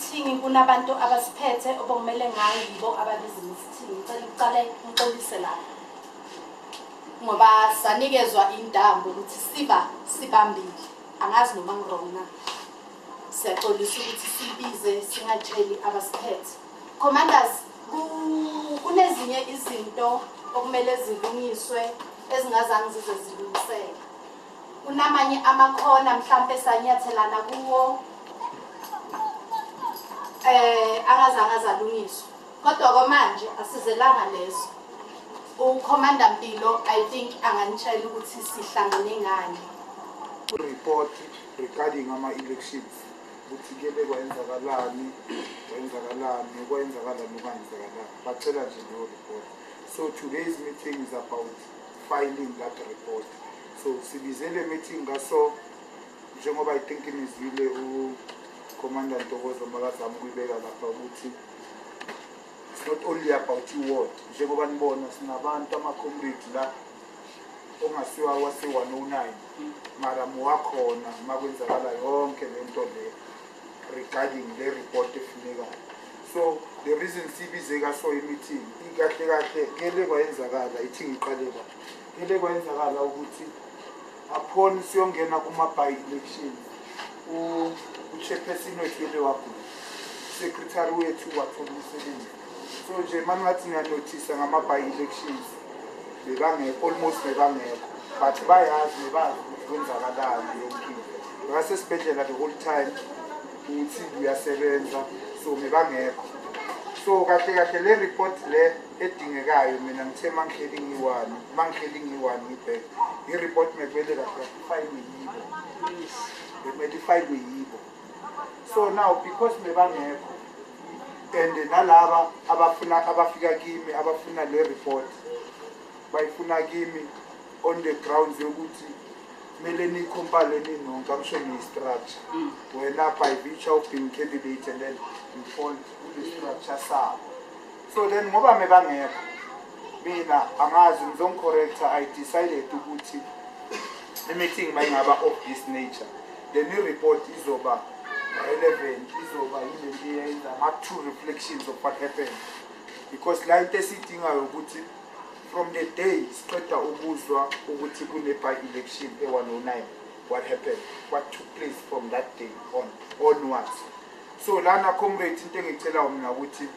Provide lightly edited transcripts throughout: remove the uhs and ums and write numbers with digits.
meeting kunabantu abasiphethe obekumele ngayibo ababiza meeting. Ngicela uqale ngixolise lapho. Ngoba sanikezwa indambo ukuthi sibambile. Angazi noma ngirong na. Siyaxolisa ukuthi sibize singatsheli abasiphethe. Commanders, kunezinye izinto okumele zilungiswe ezingazange zize zilungiseke. Kunamanye amakhona mhlambe sanyathelana kuwo angazange azalungiswa. Kodwa manje asizelanga lezo. Ucommander Mpilo I think anganitshela ukuthi sihlangane ngani. Report regarding ama-elections. Ukuthi kebe kwenzakalani okwenzakalani. Bacela nje leyo report. So today's meeting is about filing that report. So sibizele meeting ngaso njengoba I think imizile uCommander Ntokozo makazama ukuyibeka lapha ukuthi it's not only about you what njengoba nibona sinabantu ama-comrade la ongasiwa wase-109 mara muwakhona makwenzakala yonke lento le regarding the report efunekayo. So the reason sibize kaso i-meeting ikahle kele kwayenzakala ithi ngiqalela kele kwayenzakala ukuthi upon siyongena kuma-by-election u-chairperson wethu ele wagula, secretary wethu wathola umsebenzi. So nje mangathi ngiyanothisa ngama-by-elections almost bebangekho, but bayazi nebazi ukuthi kwenzakalani yonkinto. Ngasesibhedlela the whole time ukuthi uyasebenza, so bebangekho. So kahle le report le edingekayo mina ngithe mangihleli ngiyi-1 ngibheke i-report mekumele kahle ifayilwe yibo. So now because bebangekho and nalaba abafika kimi abafuna le report bayifuna kimi on the grounds yokuthi kumele nikhompale ninonke angisho ni-structure wena by virtue of being candidate and then you fall kwi-structure sabo. So then ngoba mebangekho mina angazi ngizongicorrecta I decided ukuthi i-meeting mayingaba of this nature then i-report izoba relevant, izoba yilento eyenza ama-true reflections of what happened, because la into esiyidingayo ukuthi from the day siqeda ukuzwa ukuthi kune-by-election e-109 what happened, what took place from that day onwards. So lana comrade into engicela mina ukuthi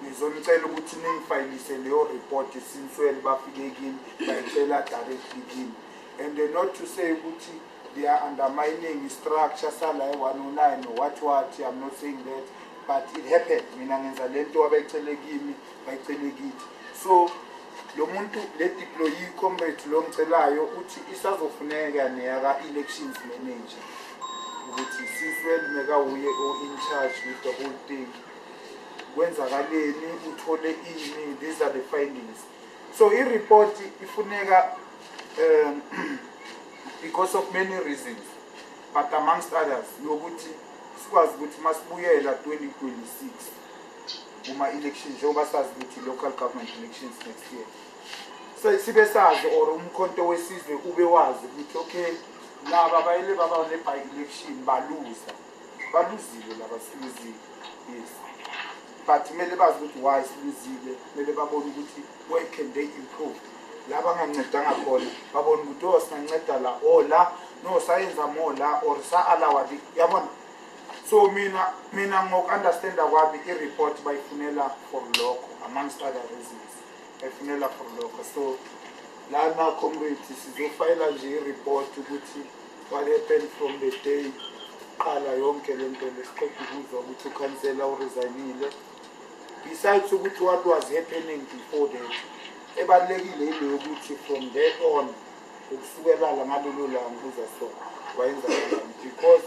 ngizonicela ukuthi ningifayilise leyo report sinswele bafike kimi bayicela directly kimi, and not to say ukuthi they are undermining structure sala e-109 or what. I'm not saying that, but it happened. Mina ngenza lento abayicele kimi bayicele kithi. So lo muntu le deployee comrade lo ngicelayo uthi isazofuneka neyaka elections manager ukuthi siswele meka uye in charge with the whole thing. Kwenzakaleni uthole ini, these are the findings. So i-report ifuneka because of many reasons, but amongst others yokuthi sikwazi ukuthi masibuyela 2026 uma-elections njengoba sazi ukuthi local government elections next year, so sibe sazi or umkhonto wesizwe ube wazi ukuthi okay laba bayele baba ne-by-election baluzile laba siluzile, yes, but kumele bazi ukuthi why siluzile, kumele babone ukuthi where can they improve. Laba ngancedanga khona babona ukuthi singanceda la la no sayenza more la or sa-alawa yabona. So mina ngoku-understanda kwami i-report bayifunela for lokho amongst other reasons, bayifunela for lokho. So lana comrade sizofayela nje i-report ukuthi what happened from the day qala yonke lento lesiqeda ukuzwa ukuthi ukhansela uresignile, besides ukuthi what was happening before that. Ebalekile ile ukuthi from there on ukusukela la ngalolu langa kuza so wayenza kanjani, because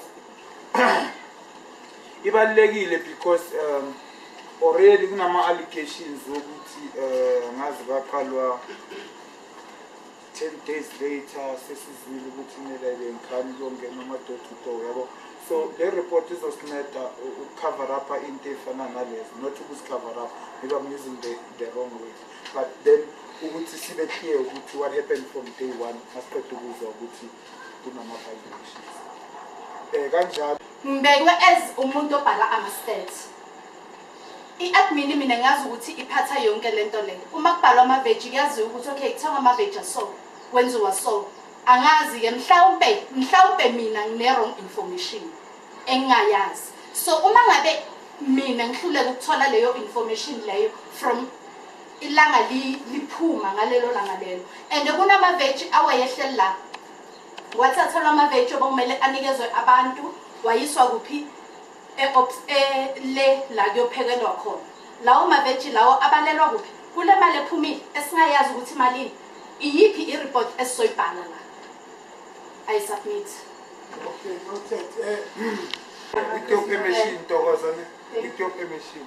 ibalekile because already kunama allegations ukuthi ngazi baqalwa 10 days later sesizwile ukuthi kumele bengikhani yongena ama-door to door yabo. So the report izosinceda cover up into efana nalezo, not ukuzi-cover up, maybe I'm using the wrong way, but then ukuthi sibe clear ukuthi what happened from day one masiqeda ukuzwa ukuthi kunama-by-elections. kanjalo ngibekwe as umuntu obhala ama-stats. I-admin mina ngazi ukuthi iphatha yonke lento leyo. Uma kubhalwa ama-veg kuyaziwa ukuthi okay kuthiwa ama-veg so kwenziwa so. Angazi-ke mhlawumbe mina ngine-wrong information engingayazi. So uma ngabe mina ngihluleka ukuthola leyo information leyo from ilanga liphuma ngalelo langa lelo. And kunama-veg awayehleli la. Wathathelwa ama-veg obekumele anikezwe abantu wayiswa kuphi le la kuyophekelwa khona. Lawo ma-veg lawo abalelwa kuphi kule mali ephumile esingayazi ukuthi malini. Iyiphi i-report esizoyibhala la? I submit. Okay, noted. With your permission, Togozane. With your permission.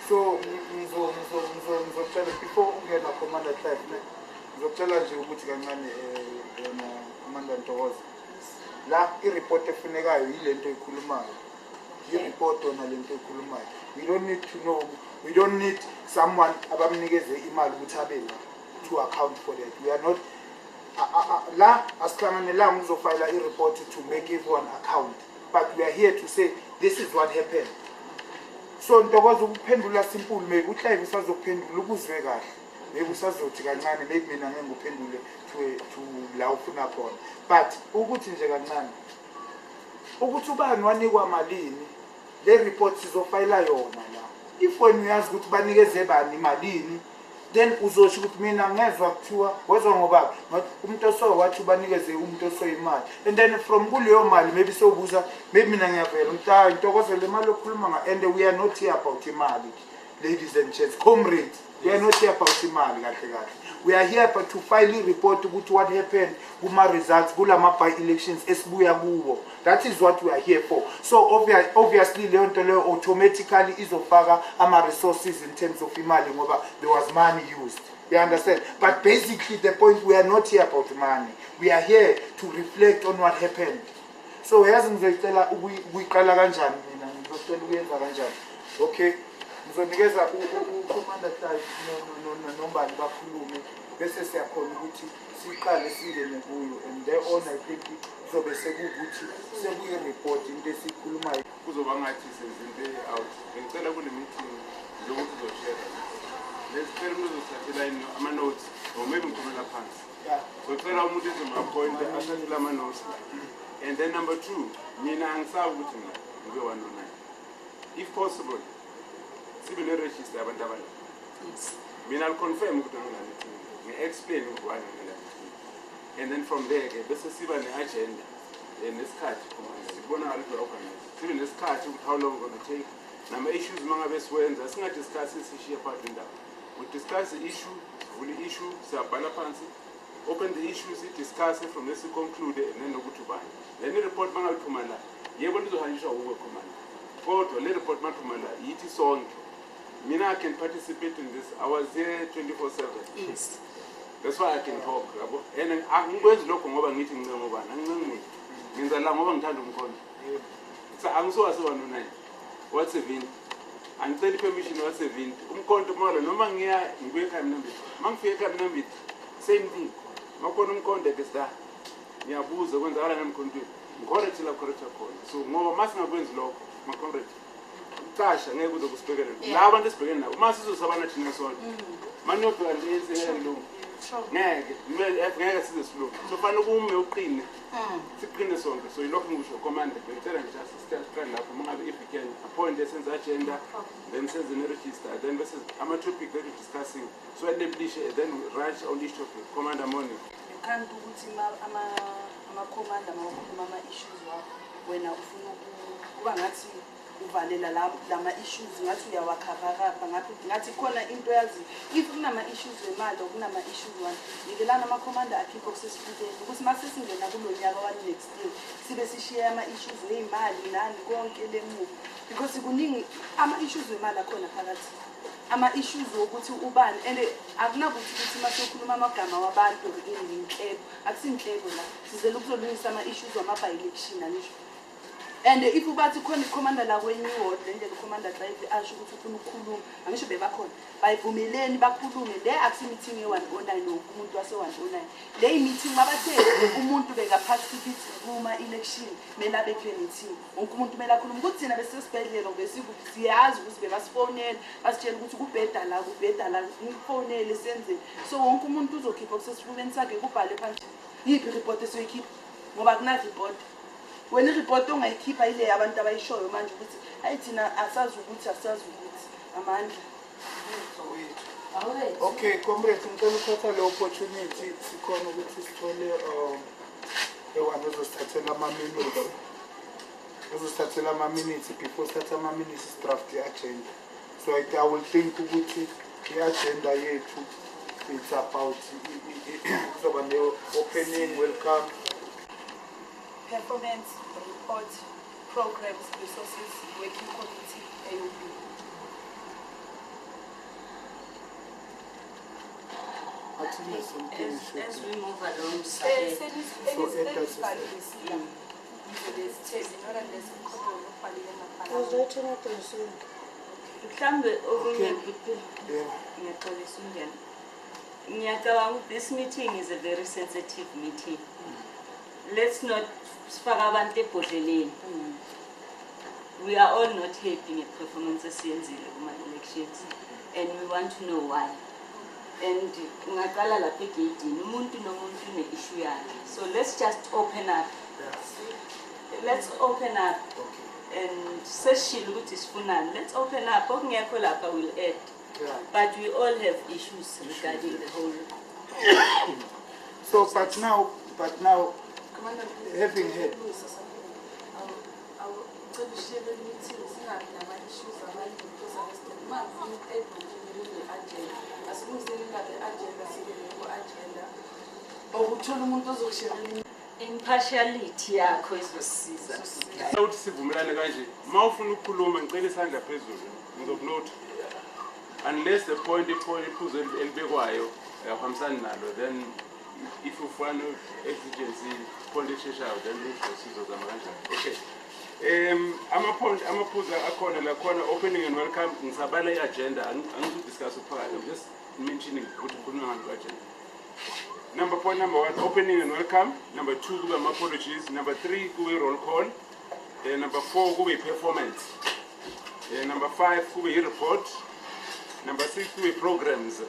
So, ngizocela before ungena Commander Clive, ngizocela nje ukuthi kancane Commander Ntokozo. La i-report efunekayo yilento ekhulumayo. I-report ona lento ekhulumayo. We don't need to know. We don't need someone abamnikeze imali ukuthi abela to account for that. We are not la asihlanganyelanga uzofile i-report to make everyone account, but we are here to say this is what happened. So Ntokozo ukuphendula simple, maybe uClive usazophendula ukuzwe kahle, maybe usazothi kancane, maybe mina ngeke ngiphendule to la ufuna khona, but ukuthi nje kancane ukuthi ubani wanikwa malini le report sizofile yona la. If when uyazi ukuthi banikeze bani malini, then uzosho ukuthi mina ngezwe kuthiwa wezwa ngoba umuntu oso wathi banikeze umuntu oso imali, and then from kuleyo mali maybe sobuza, maybe mina ngiyavela umntana Ntokozo le mali okhuluma nga, and we are not here about imali, ladies and gents, comrades. We are not here about imali kahle kahle. We are here to file a report ukuthi what happened kuma results kulama by elections esibuya kuwo. That is what we are here for. So obviously leyo nto leyo automatically izofaka ama resources in terms of imali ngoba there was money used. You understand? But basically the point, we are not here about money. We are here to reflect on what happened. So yazi ngizoyicela ukuyiqala kanjani mina, ngizocela uyenza kanjani. Okay? Ngizonikeza uCommander Clive nombani bakhulume bese siyakhona ukuthi siqale singene kuyo, and there on I think kuzobe sekukuthi sekuye report into esikhulumayo kuzoba ngathi sezinto out. Ngicela kule meeting lokuthi uzoshare. Lesicela umuntu uzothathela ama notes or maybe ngikhulumela phansi. Yeah. So ngicela umuntu ezomappoint athathela ama notes. And then number 2, mina angisabi ukuthi mina ngibe 109. If possible, sibe ne register yabantu abanye. Yes. Mina I'll confirm ukuthi ngilani. Ngi-explain why ngilani. And then from there ke bese siba ne-agenda nesikhathi sibona ukuthi organize. Sibe nesikhathi ukuthi how long going to take. Nama-issues mangabe siwenza singadiscuss isishiya phakathi indaba. We discuss the issue, vula i-issue, siyabhala phansi, open the issues, discuss it from there, conclude, and then nokuthi ubani. Then i-report mangabe iphuma la, yebo lizohanjiswa uwe Commander. Kodwa le report maphuma la yithi sonke. Mina I can participate in this. I was here 24/7. Yes. That's why I can talk, yabo. And angikwenzi lokho ngoba ngithi ngincenga ubani, angincengi muntu. Ngenza la ngoba ngithanda umkhonto. Angisowazi 109. What's a vint? Angicela permission what's a vint? Umkhonto mala noma ngiya ngibuye ekhaya mina mbithi. Mangifika ekhaya mina mbithi, same thing. Makhona umkhonto ke sida. Ngiyabuza kwenzakala namkhontweni. Ngicorrect la correct khona. So ngoba masingakwenzi lokho, macorrect. Ucasha ngeke uzokusibhekela. La abantu esibhekene nabo. Mase sizosabana thina sonke. Manje yobheka nje insengeke lo. Ngeke, ngeke size silokho. So fanele kume uqine. Siqine sonke. So yilokho ngisho Commander. Ngicela nje siqale lapho mangabe if we can appoint a sense agenda, then sense a register, then this is a topic that we're discussing. So I then we rush on this topic. Commander Morning. Kanti ukuthi ama commander mawakhuluma ama issues wakho wena ufuna kuba ngathi uvalela lama issues ngathi uyawakhavakapha ngathi khona into yazi if kunama issues wemali kunama issues wani ngikelana ama commander akhipha kusesifundeni ukuthi mase singena kulonyaka wa next year sibe sishiya ama issues weimali nani konke lemuva because kuningi ama issues wemali akhona phakathi ama issues ukuthi ubani and akunakuthi ukuthi mase ukhuluma amagama wabantu nginhlebo akusinhlebo la sizele ukuzolungisa ama issues wama by election anisho and if ubathi khona ikhomanda la kwenye iward le ndlela ukhomanda xa asho ukuthi ufuna ukukhuluma angisho bebakhona bayivumeleni bakhulume le akusi meeting ye-109 umuntu wase-109 le meeting mabathe umuntu bekaparticipate kuma-election kumele abe kule meeting wonke umuntu kumele akhulume ukuthi thina besesibhedlela besikuphi siyazi ukuthi bebasifonele basitshela ukuthi kubheda la ngifonele senzeni so wonke umuntu uzokhipha okusesifubeni sakhe kubhale phansi yiphi ireport esiyoyikhipha ngoba kunareport wena ireport ongayikhipha ile abantu abayishoyo manje ukuthi hayi thina asazi ukuthi amandla. Okay, comrade, ngicela ukuthatha le opportunity sikhona ukuthi sithole ewana uzosithathela ama-minutes before sithatha ama-minutes draft i-agenda. So I will think ukuthi i-agenda yethu it's about kuzoba ne-opening, welcome, Performance report, programs, resources, working committee, AOB. As we move along, this meeting is a very sensitive meeting. Let's not we are all not happy with performances in the elections, and we want to know why. And so let's just open up. Let's open up and let's open up. Will add. But we all have issues regarding the whole. So, but now, having had. Impartiality yakho izosiza. Awuthi sivumelane kanje mawufuna ukukhuluma ngicela isandla phezulu ngizokunote unless the point iphuzo elibekwayo yahambisana nalo then if you find exigency politician then usizo zama kanjani. Okay, amaphuzu akhona la khona opening and welcome ngisabala i-agenda angizudiscuss uphakathi. I'm just mentioning ukuthi kukhulunywa ngani ku-agenda. Point number 1, opening and welcome. Number 2, kube apologies. Number 3, kube roll call. Number 4, kube performance. Number 5, kube report. Number 6, kube programs.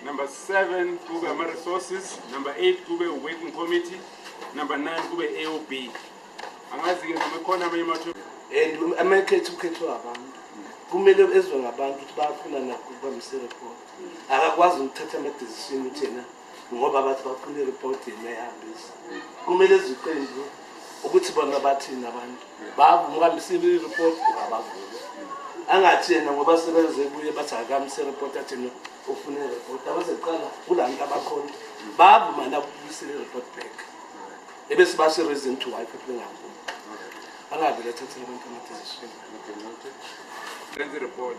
Number 7, kube resources. Number 8, kube working committee. Number 9, kube AOB. Angazi ke ngikhona amayimatho and amakhetho abantu kumele ezwe ngabantu ukuthi bayafuna nakuba report akakwazi ukuthatha ama decision uthena ngoba bathi bafuna i-report yemehambisa kumele ziqembu ukuthi bona bathina abantu bavumukambisa i-report ngabavulo angathi yena ngoba sebenze kuye bathi akamse i-report athina ufuna i-report abazeqala kulantu abakhona bavuma nakubuyisela i-report back ebese base reason to why futhi bengavumi angavele athathe abantu ama-decision. Lenze report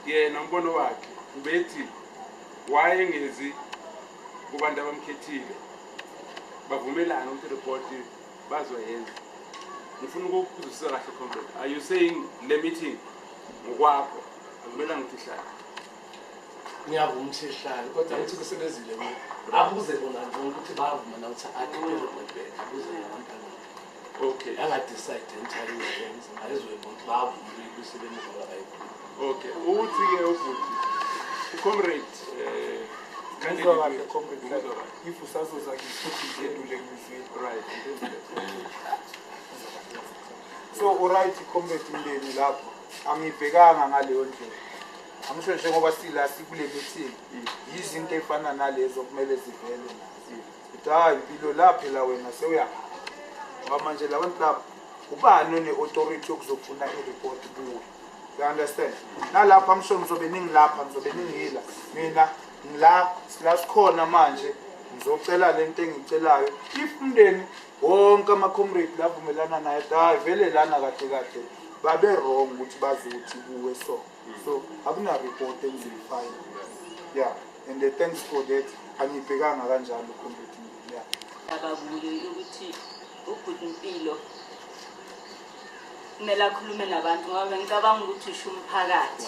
yena umbono wakhe ubethi wayengezi kubantu abamkhethile bavumelana ukuthi report bazoyenza. Ngifuna ukuzwisisa kahle comrade, are you saying le meeting ngokwakho akumelanga ukuthi ihlale? Ngiyavuma ukuthi ihlale kodwa ngithi kusebenzile abuze bona nje ukuthi bavuma na ukuthi akhiphe report back abuze abantu. Okay, angadecide entirely yenza ayizwe bavuma ukusebenza ngoba bayivuma. Okay, uthi ke ufuthi comrade if usazoza ngifuthi edule ngizwe right. So alright comrade Mndeni lapho angibhekanga ngaleyo ndlela. Angisho nje ngoba sila sikule meeting izinto efana nalezo kumele zivele nazo. Hayi impilo lapha la wena sewuyahamba. Ngoba manje labantu lapha ubani one-authority yokuzofuna i-report kuwe. You understand? Nalapha ngisho ngizobe ningilapha ngizobe ningila mina ngila sikhona manje ngizocela lento engicelayo if Mndeni wonke ama-comrade lavumelana naye hayi vele lana kahle babe wrong ukuthi bazothi kuwe so akuna-report engizifile. Yeah, and thanks for that. Angibhekanga kanjalo comrade Mndeni. Ababuye ukuthi uGoodimpilo kumele akhulume nabantu ngoba ngicabanga ukuthi usho umphakathi.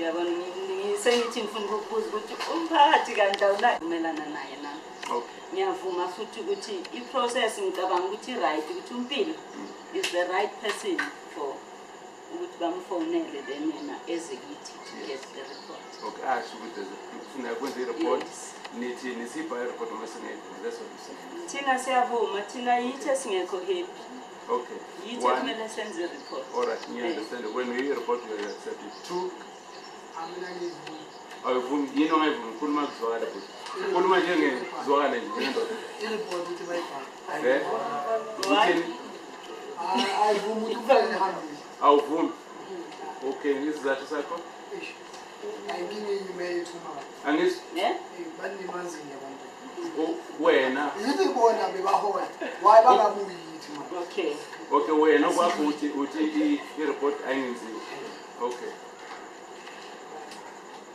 Yabona ngisengithi ngifuna ukubuza ukuthi umphakathi kanti awunavumelana naye nami. Ngiyavuma futhi ukuthi i-process ngicabanga ukuthi right ukuthi uMpilo is the right person for ukuthi bamfonele then yena ezekithi to get the report. Okay, asho ukuthi ufuna ukwenza i-report nithi nisipha i-report uma singekho. That's what you say. Thina siyavuma, thina yithi singekho happy. Okay. Yithi kumele senze report. All right, you understand. When we report, you accept it. Two. Awuvumi yini ongayivumi ukhuluma kuzwakala futhi. Ukhuluma njengezwakala nje njengendoda. I-report ukuthi bayibhale. Eh? Uthini? Ayivumi ukuthi kufake nehambile. Awuvumi. Okay, isizathu sakho? Ayinkinga i-email ethumako. Angithi? Yeah? Banemazini abantu. Wena. Yithi bona bebahola. Why bangabuyi yithi manje? Okay. Okay, wena okwakho uthi i-report ayingenziwe. Okay.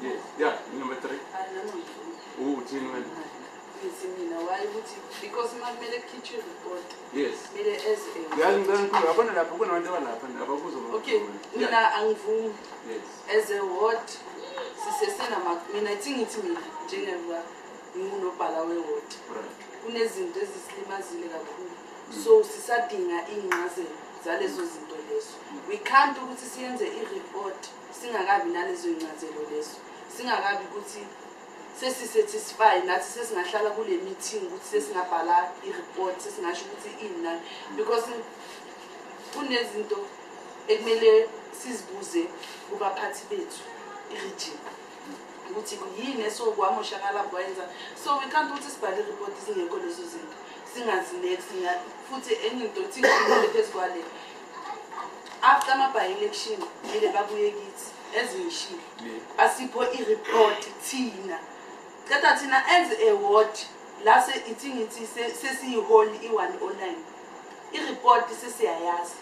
Yes. Yeah, number 3. Uthini wena? Mina why ukuthi because makumele kukhitshwe report. Yes. Mele as Yazi ngicela yabona lapho kunabantu abalapha abakuzo. Okay, mina angivumi. Yes. As a ward sisesena mina ngithi mina njengoba ngingunobhala we-ward. Kunezinto ezisilimazile kakhulu. So sisadinga ingcazelo zalezo zinto lezo. We can't ukuthi siyenze i-report singakabi nalezo ingcazelo lezo. Singakabi ukuthi sesisatisfy nathi sesingahlala kule meeting ukuthi sesingabhala i-report sesingasho ukuthi inani because kunezinto ekumele sizibuze kubaphathi bethu i-region ukuthi yini esokwamoshakala kwenza. So we can't ukuthi sibhale i-report singekho lezo zinto singazineki futhi enye into thingile phezkwale after ama-by-election mele babuye kithi ezingishilo basipho i-report thina kata thina as a ward la ithi sesiyiholi i-109 i-report sesiyayazi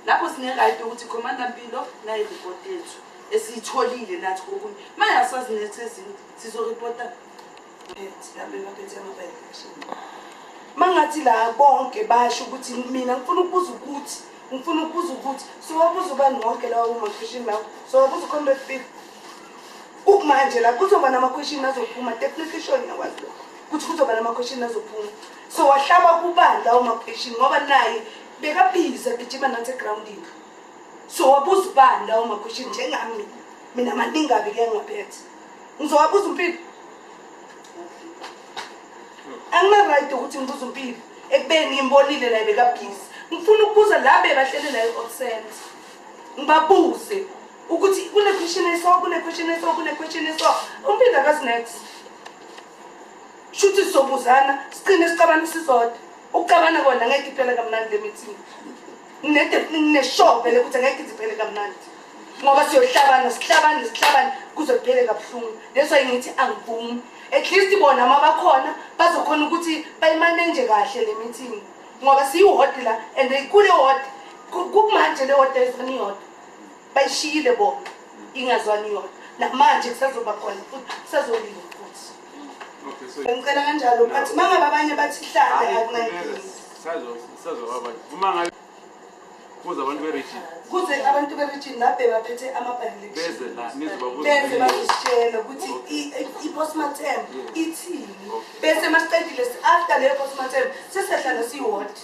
lapho sine-right ukuthi Commander Mpilo na i-report yethu esiyitholile nathi kokunye mayasazi nethezinto sizoreporta baphethe ama-by-election mangathi la bonke basho ukuthi mina ngifuna ukubuza ukuthi siwabuza ubani wonke lawo ma-question lawo siwabuza u-Comrade Mpilo ukumanje la kuzoba nama-question azophuma definition yakwazi lokho ukuthi kuzoba nama-question azophuma so wahlaba kubani lawo ma-question ngoba naye bekabhiza gijima nathi egrawundini so wabuza ubani lawo ma-question njengami mina maningabi ke ngaphethe ngizowabuza uMpilo angina-right ukuthi ngibuza uMpilo ekubeni ngimbonile naye bekabhiza ngifuna ukubuza la bebahlele naye absent ngibabuze ukuthi kune-question eso uMpilo akazinethi shuthi sizobuzana siqine sicabane sisodwa ukucabana kona ngeke iphele kamnandi le meeting ngineshobe ukuthi ngeke iphele kamnandi ngoba sihlabane kuze kuphele kabuhlungu leso ngithi angivumi at least bona mabakhona bazokhona ukuthi bayimanage kahle le meeting ngoba siyiwodi la and kule wodi kumanje le wodi ayizwani yodwa bayishiyile bona ingazwani yodwa namanje kusazoba khona futhi kusazoliwa futhi. Okay, so ngicela kanjalo bathi mangabe abanye bathi hlala akunayinkinga sazo abanye uma ngabe kuza abantu be-region kuze abantu be-region nabe baphethe ama-by-election beze la nizobabuza bese bazositshela ukuthi i-postmortem ithini bese masicedile after leyo postmortem sesehlala siyiwodi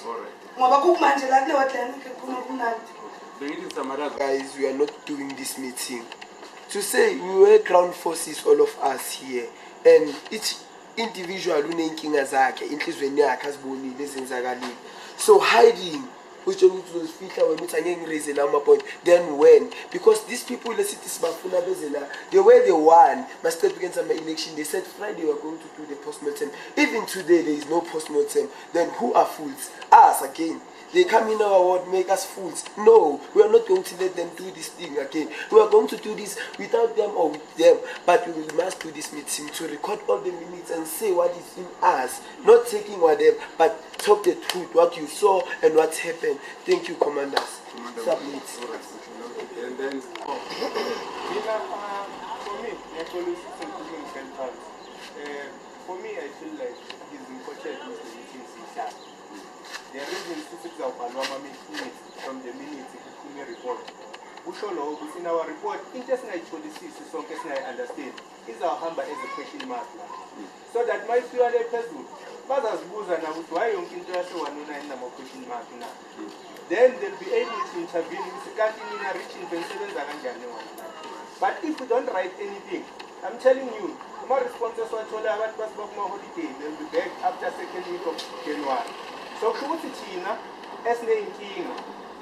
ngoba kukumanje la kule wodi lanike khona kumnandi. bengithi ngisamaraza Guys, we are not doing this meeting to say we were ground forces, all of us here, and each individual unenkinga zakhe inhlizweni yakhe azibonile ezenzakalile, so hiding which uzofihla when uthi angeke ngiraise la point then when, because these people lesithi sibafuna bezela the way they won must step against the election. They said Friday we are going to do the postmortem. Even today there is no postmortem. Then who are fools? Us again. They come in our ward, make us fools. No, we are not going to let them do this thing again. We are going to do this without them or with them. But we must do this meeting to record all the minutes and say what is in us. Not taking whatever, but talk the truth, what you saw and what happened. Thank you, commanders. Submit. and then for me, I feel like it's important to the meeting. The reason to fix our minutes from the minutes ufuna i-report kusho lokho ukuthi in our report into esingayitholisisi sonke esingayi-understand izawuhamba as a question mark la so that uma ifika le phezulu bazazibuza na ukuthi why yonke into yase-109 nama-question mark na then they'll be able to intervene ukuthi kanti mina reaching benisebenza kanjani e-109 but if we don't write anything I'm telling you ama-responses wathole abantu basiba kuma-holiday they'll be back after 2nd week of January so kusho ukuthi thina esiney'nkinga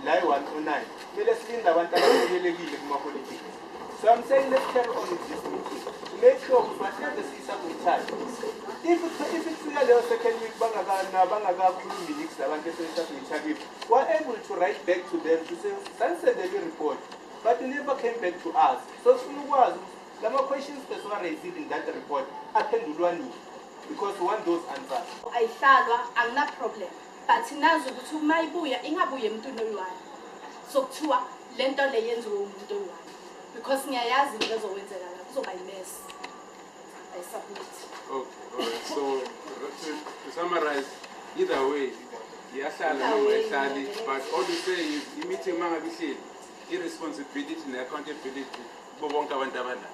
la i-109 kumele silinde abantu abahlelekile kuma-holiday so I'm saying let's carry on with this meeting to make sure ukuthi whatever siyisabothaje if kufika leyo 2nd week bangakakhulumi leaks labantu esesabothaje we're able to write back to them to say sanisendele i-report but they never came back to us so sifuna ukwazi lama-questions esiwa-raisile in that report aphendulwa nini because we want those answers ayihlalwa angina-problem but nazi ukuthi uma ibuya ingabuye emntwini oyi-one so kuthiwa le nto le yenziwe umuntu oyi-one because ngiyayazi into ezokwenzeka la kuzoba yi-mess ayisubmit. Okay, all right. So to summarize, either way, iyahlala noma ayihlali, but all you say is i-meeting mangabe ihleli i-responsibility ne-accountability kubo bonke abantu abala.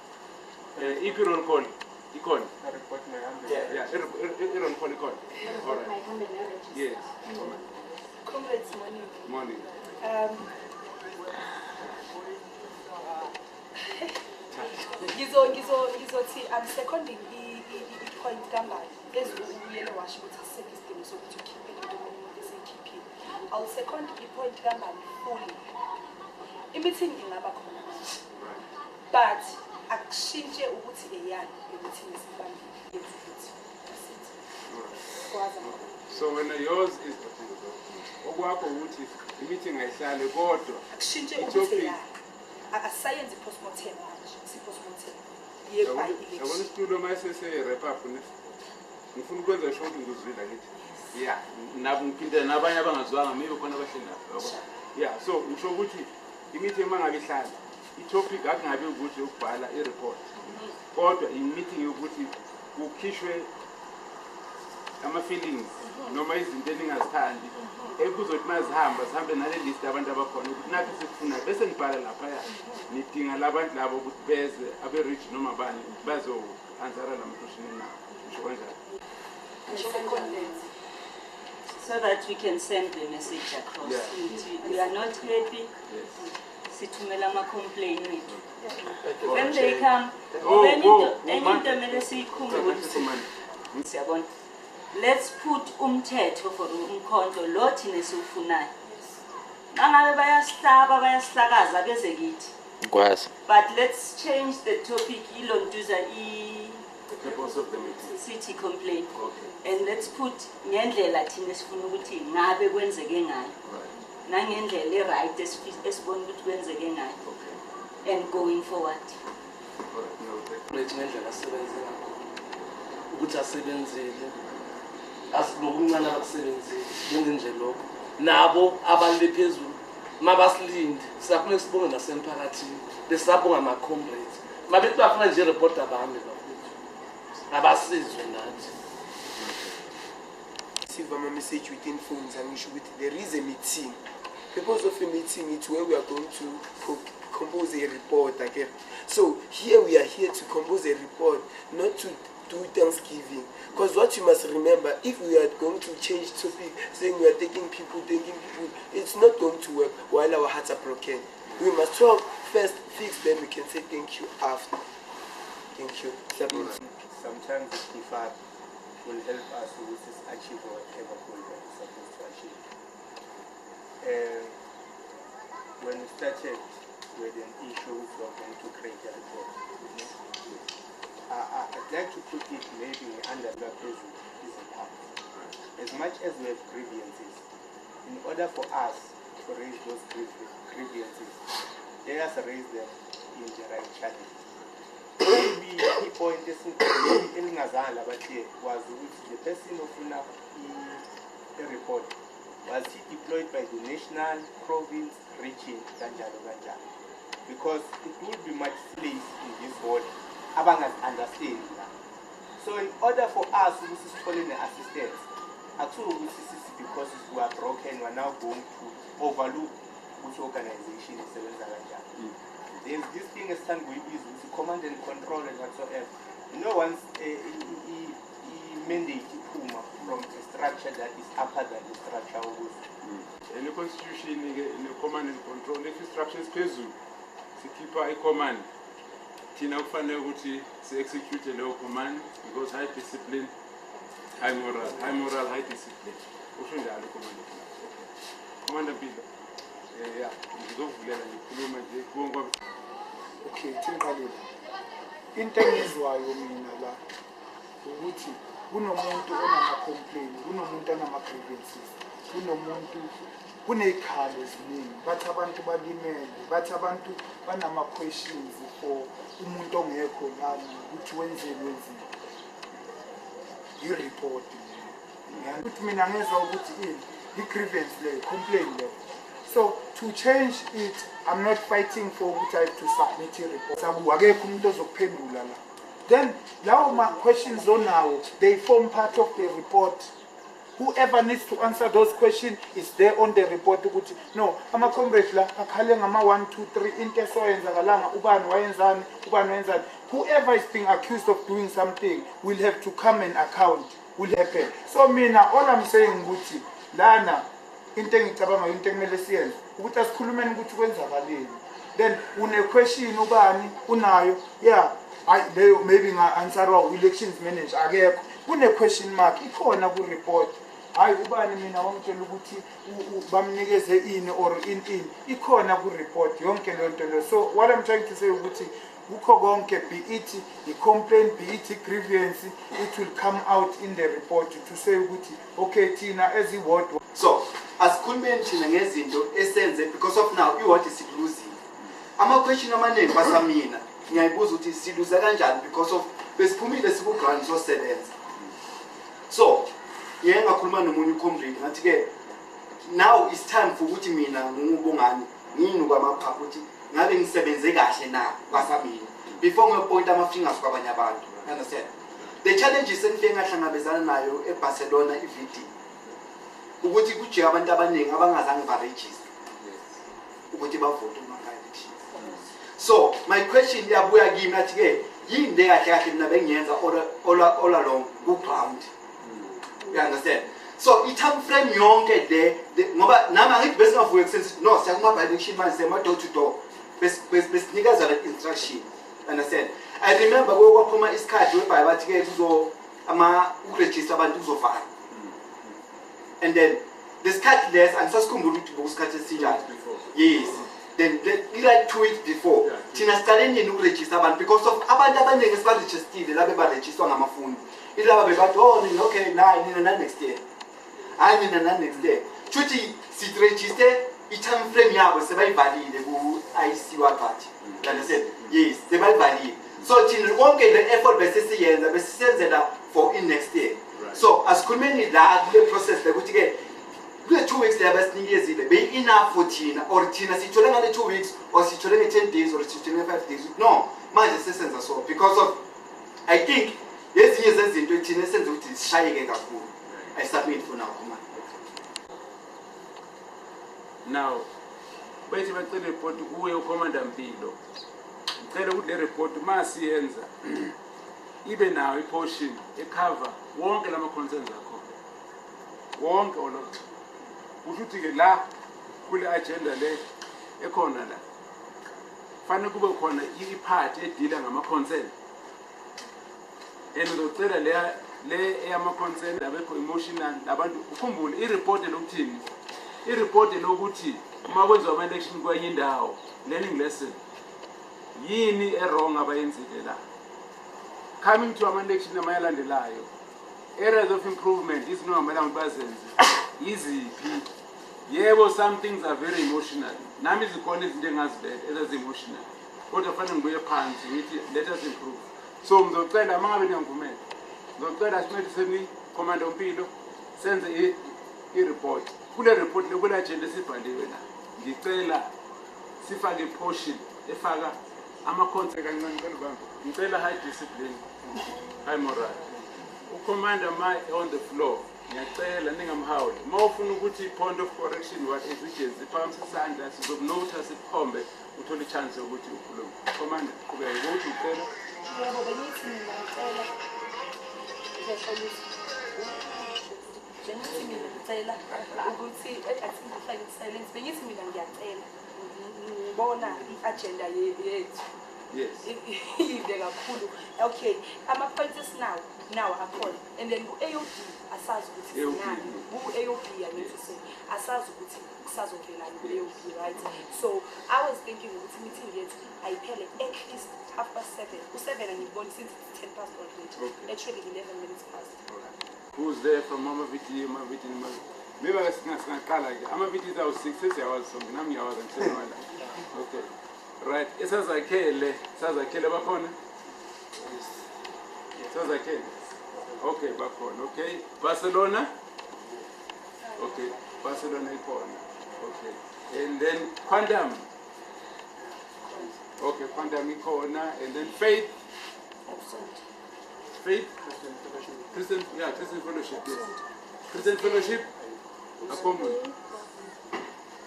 I-roll call ikhona. Yeah, i-roll call ikhona. All right. Yes. Comrades, morning. Morning. Ngizothi I'm seconding i-point kambali eziyele washo ukuthi asisekho isidingo sokuthi ukhiphe into umuntu eseyikhiphile. I'll second i-point kambali fully. I-meeting ingaba khona manje. But akushintshe ukuthi eyani i-meeting esifambile yethu futhi. That's it. Kwaza. So when yours is okwakho ukuthi i-meeting ayihlale kodwa akushintshe ukuthi eyani. Akasayenze postmortem manje. Postmortem. Yebo yabona isitulo mayesese-wrap up ngifuna ukwenza sure ukuthi ngizwile kithi ya nabo ngiphindela nabanye abangazwanga maybe khona abahleli lapho ya so ngisho ukuthi i-meeting mangabe ihlala i-topic akungabe ukuthi ukubhala i-report kodwa i-meeting yokuthi kukhishwe ama-feelings noma izinto eningazithandi ekuzothi mazihamba zihambe nale list abantu abakhona ukuthi nathi sikufuna bese ngibhala laphaya nidinga labantu labo ukuthi beze abe-rich noma bani bazo-answera la maquestion nabo ngisho kanjalo so that we can send the message across. Yeah. We are not happy. Yes. Sithumela ama-complaint wethu. When they come, siyabona. Let's put umthetho for umkhonto lo thina esiwufunayo. Nangabe bayasihlakaza beze kithi. Kwazi. But let's change the topic ilontuza the purpose of the meeting. City complaint. Okay. And let's put ngendlela thina esifuna ukuthi ngabe kwenzeke ngayo. Right. Nangendlela e-right esibona ukuthi kwenzeke ngayo. Okay. And going forward. All right. No, Lethu ngendlela asebenze ngakho. Ukuthi asebenzele. Asinokuncane abakusebenzile. Sibonge nje lokho. Nabo abale phezulu. Mabasilinde. Siyafuna sibonge nasemphakathini. Besabonga ama-comrades. Mabethi bafuna nje report abami bafethu. Abasizwe nathi. Receive a message within phones and issue with there is a meeting. Purpose of a meeting is where we are going to compose a report again. So here we are here to compose a report, not to do Thanksgiving. Because what you must remember, if we are going to change topic, saying we are taking people, it's not going to work while our hearts are broken. We must talk first, fix, then we can say thank you after. Thank you. Sometimes IFAD will help us to achieve whatever goal we are supposed to achieve. When we started with an issue, we were going to create a report. I'd like to put it maybe under the prison is a part. As much as we have grievances, in order for us to raise those grievances, let us raise them in the right channel. Maybe the point is was the person of a report was he deployed by the national, province, region, because it would be much place in this world. Abang understand that. So in order for us to calling the assistance, because we are broken, we are now going to overlook ukuthi organization isebenza kanjani. There's this thing esithanda kuyibiza ukuthi command and control and whatsoever. Once mandate iphuma from a structure that is upper than the structure ukuthi in the constitution in the command and control if structure is phezulu sikhipha i-command thina kufanele ukuthi si-execute leyo command because high discipline high moral high discipline usho njalo commander Mpilo ya ngizovulela ngikhuluma nje konke. Okay, thiqalela. Into engizwayo mina la ukuthi kunomuntu onama-complaint, kunomuntu onama-grievances, kunomuntu kuneyikhalo eziningi, bathi abantu balimele, bathi abantu banama-questions for umuntu ongekho lana ukuthi wenzeni. I-report ukuthi mina ngezwa ukuthi i-grievance leyo, complaint leyo. So to change it, I'm not fighting for ukuthi I have to submit a report. Sabu akekho umuntu ozokuphendula la. Then lawo questions onawo, they form part of the report. Whoever needs to answer those questions is there on the report ukuthi no, ama-comrades la akhale ngama 1 2 3 into esoyenzakalanga ubani wayenzani ubani wayenzani. Whoever is being accused of doing something will have to come and account, will happen. So mina all I'm saying ukuthi lana into engicabanga into ekumele siyenze ukuthi asikhulumeni ukuthi kwenzakaleni. Then une-question ubani unayo, yeah, leyo maybe nga-answerwa elections manager akekho, kune-question mark ikhona ku-report. Hayi ubani mina wamtshela ukuthi bamnikeze ini or in ikhona ku-report yonke leyo nto leyo. So what I'm trying to say ukuthi kukho konke, be it i-complaint, be it i-grievance, it will come out in the report to say ukuthi okay thina as i-ward. So asikhulumeni thina ngezinto esenze because of now i-ward isiluzile. Ama-question amaningi basamina ngiyayibuza ukuthi siluza kanjani because of besiphumile siku-grant sosebenza. So yeke ngakhuluma nomunye ucomrade ngathi-ke now it's time for ukuthi mina ngingubongani ngiyinukwamaphapha ukuthi ngabe ngisebenze kahle na kwasamina before ngiyopointa ama-fingers kwabanye abantu. Understand? The challenges engifike ngahlangabezana nayo eBarcelona i-VD ukuthi kujike abantu abaningi abangazange barejiste ukuthi bavote kuma-elections. So my question iyabuya kimi nathi-ke yini le kahle kahle mina bengiyenza all along ku-ground. You understand? So i-time frame yonke le ngoba nami angithi besingavuka ekuseni no siyakuma-by-election manje sema-door to door besinikeza le instruction. Understand? I remember kwaphuma isikhathi whereby bathi-ke ukurejista abantu kuzovala. And then the cut less and such yes. Then like 2 weeks before, Tina started to register because of about registered, the labor register on my phone. It okay, now next year. I'm in another next day. Chuti sit register, it time frame ya was very valid. I see what party. Understand? Yes, they might valid. So Tina won't get the effort basis and the basis for in next year. So as community that the process that we get 2 weeks there best years be enough for Tina or Tina situating 2 weeks or situating 10 days or situating 5 days. No, my decisions are so because of I think yes years into Tina sense which is shy again. I submit for now. Now wait a minute report who Commander Mpilo. Tell the report masiyenza ibe nayo iportion ecover wonke lama concerns akho wonke olokho ukuthi ke la kule agenda le ekhona la fanele kube khona ipart edila ngama concern enizocela le eyama concern labekho emotional abantu ukhumbule ireport lokuthini ireport lokuthi uma kwenziwa ama election kwenye indawo learning lesson yini errong abayenzile la coming to ama-election amayalandelayo areas of improvement izinto ngamelanga bazenze iziphi. Yebo, some things are very emotional. Nami zikhona izinto engazibetha ezazi-emotional kodwa kufanele ngibuye phansi ngithi let us improve. So ngizocela uma ngabe niyangivumela ngizocela sincediseni Commander Mpilo senze i-report kule report lekule agenda esibhaliwe la ngicela sifake portion efaka ama-content kancane kalubamba ngicela high discipline high moral. Commander on the floor ngiyacela ningamhawuli uma ufuna ukuthi point of correction what is which is iphakamisa isandla sizokunotha sikhombe uthole ichance yokuthi ukhulume. Commander qhubeka ukuthi ucela. Yebo bengithi mina ngicela ngicela ukuthi athi silence bengithi mina ngiyacela ngibona i-agenda yethu Yes. ide kakhulu. Okay, ama-points now akhona and then ku-AOD asazi ukuthi sinani ku-AOD angithi asazi ukuthi kusazovelani ku-AOD, right? So I was thinking ukuthi meeting yethu ayiphele at least 7:30. U-7 angiboni since it's 10 past already. Okay. Actually 11 minutes past. Who's there from Mama Viti, maybe I singaqala ke ama-VTs awu-6 sesiyawazi sonke nami ngiyawazi angisenwala. Okay. Right, sazakhele bakhona? Sazakhele. Okay, bakhona. Okay. Barcelona? Okay. Barcelona ikhona. Okay. And then Quantum? Okay, Quantum ikhona. And then Faith? Faith? Christian Fellowship, yes. Christian Fellowship? Accommodate.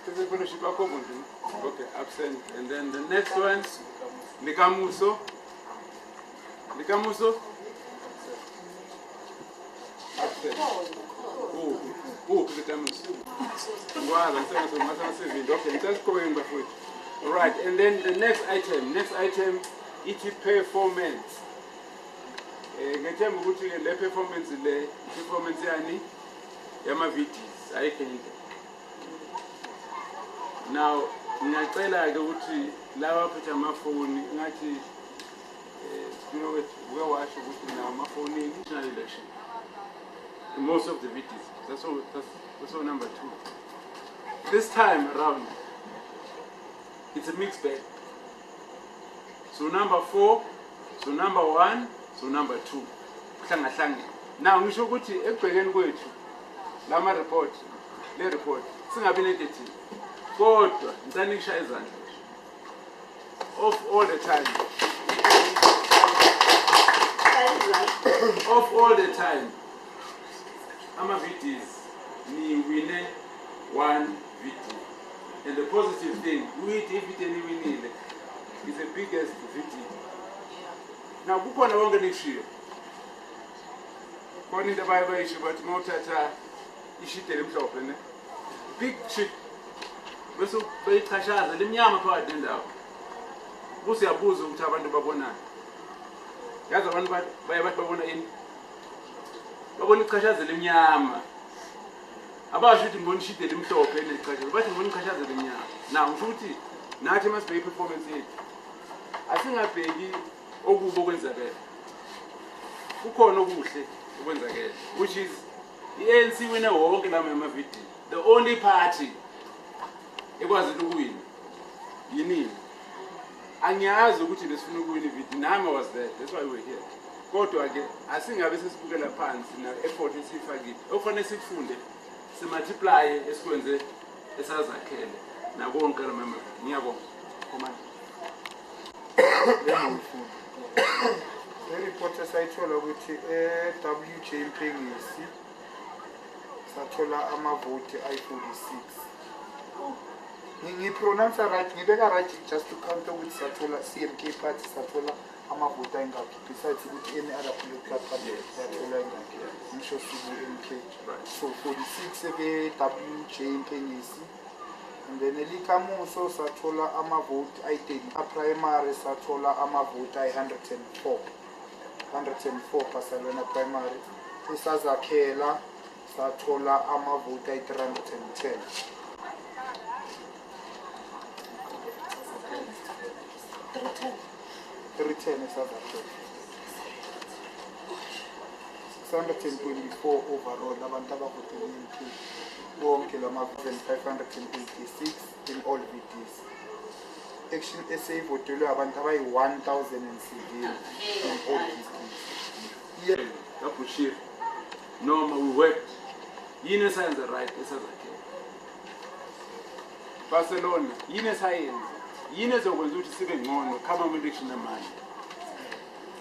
Christian Fellowship accommodate. Okay, absent. And then the next one, Likamuso. Likamuso? Absent. Oh, Likamuso. Wow, okay, just going before it. Right, and then the next item, it's performance. Ngethemba ukuthi le performance yani yama-VTs ayikho. Now ngiyacela ke ukuthi laba phethe amafoni ngathi uyawasho ukuthi nawo amafoni national election most of the VTs. That's all number 2. This time around it's a mixed bag. So number 4, so number 1, so number 2. Kuhlangahlange. Now ngisho ukuthi ekubhekeni kwethu lama report singabi negative. Kodwa ngicela ngishaye izandla. Of all the time ama-VTs niwine 1 VT. And the positive thing, if it niwinile is the biggest VT. Now kukhona wonke nishiyo. Khona into abayisho bathi mawuthatha ishite lemhlophe ne. Big sheet. Bese beyichashaza lemnyama phakathi nendawo. Kusiyabuza ukuthi abantu babonani. Yazi abantu baye bathi babona ini? Babona ichashaza lemnyama. Abasho ukuthi ngibona ishite lemhlophe nechashaza. Bathi ngibona ichashaza lemnyama. Now ngisho ukuthi nathi masibheke performance yethu. Asingabheki okubo kwenzakala. Kukhona okuhle okwenzakala, which is i-ANC wina wonke lama ama-VT. The only party ekwazi ukuwina yinini. Angiyazi ukuthi lesifuna ukuwina i-VT. Nami was there. That's why we're here. Kodwa ke asingabe sesibukela phansi na effort esifakile. Okufanele sikufunde simultiply esikwenze esazakhele nakonke lama ama-VT. Ngiyabonga. Commander. Le report esayithola ukuthi WJ Mpengisi sathola amavoti ayi-46. Ngipronounce right, ngibeka right just to counter with sathola CMK party sathola amavoti ayingakhi besides ukuthi any other political party yathola ayingakhi. Ngisho CMK. So 46 ke-WJ Mpengisi. And then Likamuso sathola amavoti ayi-30. A-primary sathola amavoti ayi-104. 104 Barcelona primary. Isazakhela sathola amavoti ayi-310. 310 isazakhela. 624 overall abantu abavotele MP. Bonke lama-586 in all VTs. Action SA votelwe abantu abayi-1007 in all VTs. Yeah, Kapushir. Noma we worked. Yini esayenza right esazakhela. Barcelona, yini esayenza. Yini ezokwenza ukuthi sibe ngcono kama election amanje.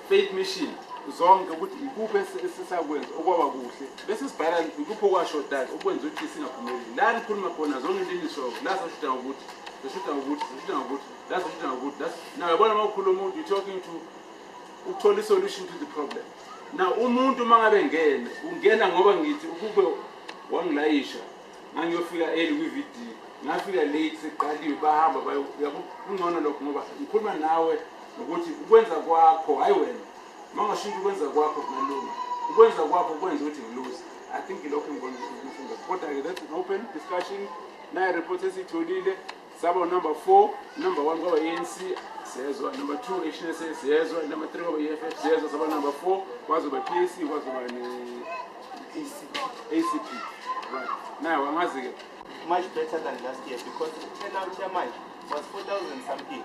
Faith mission. zonke ukuthi ikuphi esisakwenza okwaba kuhle bese sibhala ikuphi okwashodayo okwenza ukuthi singaphumeleli la nikhuluma khona zonke into enisho la sashuda ngokuthi la sashuda ngokuthi now yabona uma ukhuluma umuntu you talking to uthola solution to the problem. Now umuntu mangabe ungena ngoba ngithi ukube wangilayisha ngiyofika early kwi-video ngafika late seqaliwe bahamba yabo ungcono lokho ngoba ngikhuluma nawe ukuthi ukwenza kwakho hayi wena mangashintsha ukwenza kwakho kunalunga ukwenza kwakho kwenza ukuthi ngilose. I think lokho ngibona ukufunda kodwa ke that's an open discussion naye report esitholile sabo number 4 number 1 kwaba ANC siyezwa number 2 HNSA siyezwa number 3 kwaba EFF siyezwa sabo number 4 kwazoba PAC kwazoba ne ACP right now angazi ke much better than last year because the turnout here mine was 4,000 something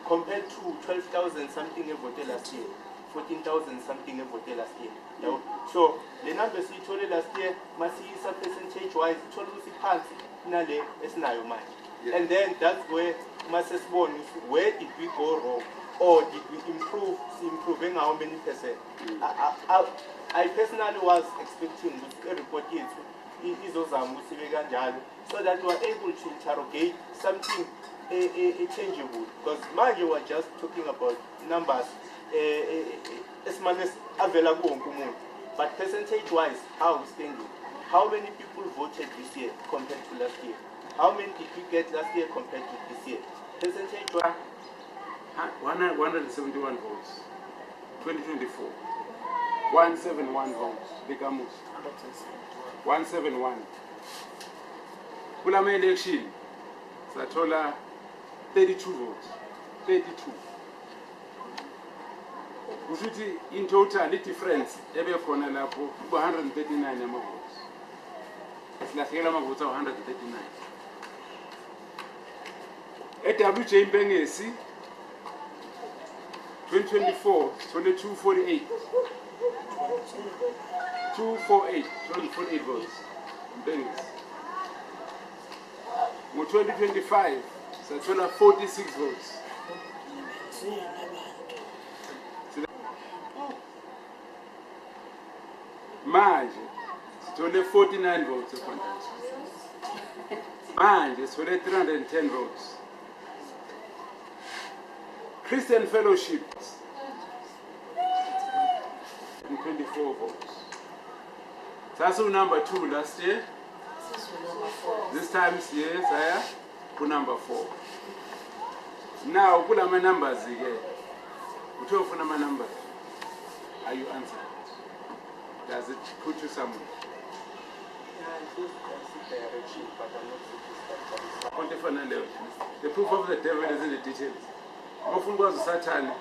compared to 12,000 something voted last year, 14,000 something voted last year. No? So the numbers we told last year must see some percentage wise, told us nale esnayo manje. And then that's where Masters born where did we go wrong or did we improving how many percent? I personally was expecting a report here so that we are able to interrogate something changeable because manje we are just talking about numbers but percentage wise how we standing, how many people voted this year compared to last year, how many did we get last year compared to this year, percentage wise 171 votes 2024 171 votes Lekamuzi 171 kulama election sathola 32 votes 32 kushuthi in total the difference ebe khona lapho kuba 139 ama votes silahlekela ama votes 139 eWJ Mpengesi 2024 sole 248 248 votes Mpengesi mu 2025 sathola 46 votes manje sithole 49 votes ekhondathi manje sithole 310 votes Christian Fellowship 24 votes. That's number 2 last year. This time yes, I am number 4. Now put my numbers again. What are my numbers? Are you answering? Does it put you somewhere? The proof of the devil is in the details. Often goes Satan.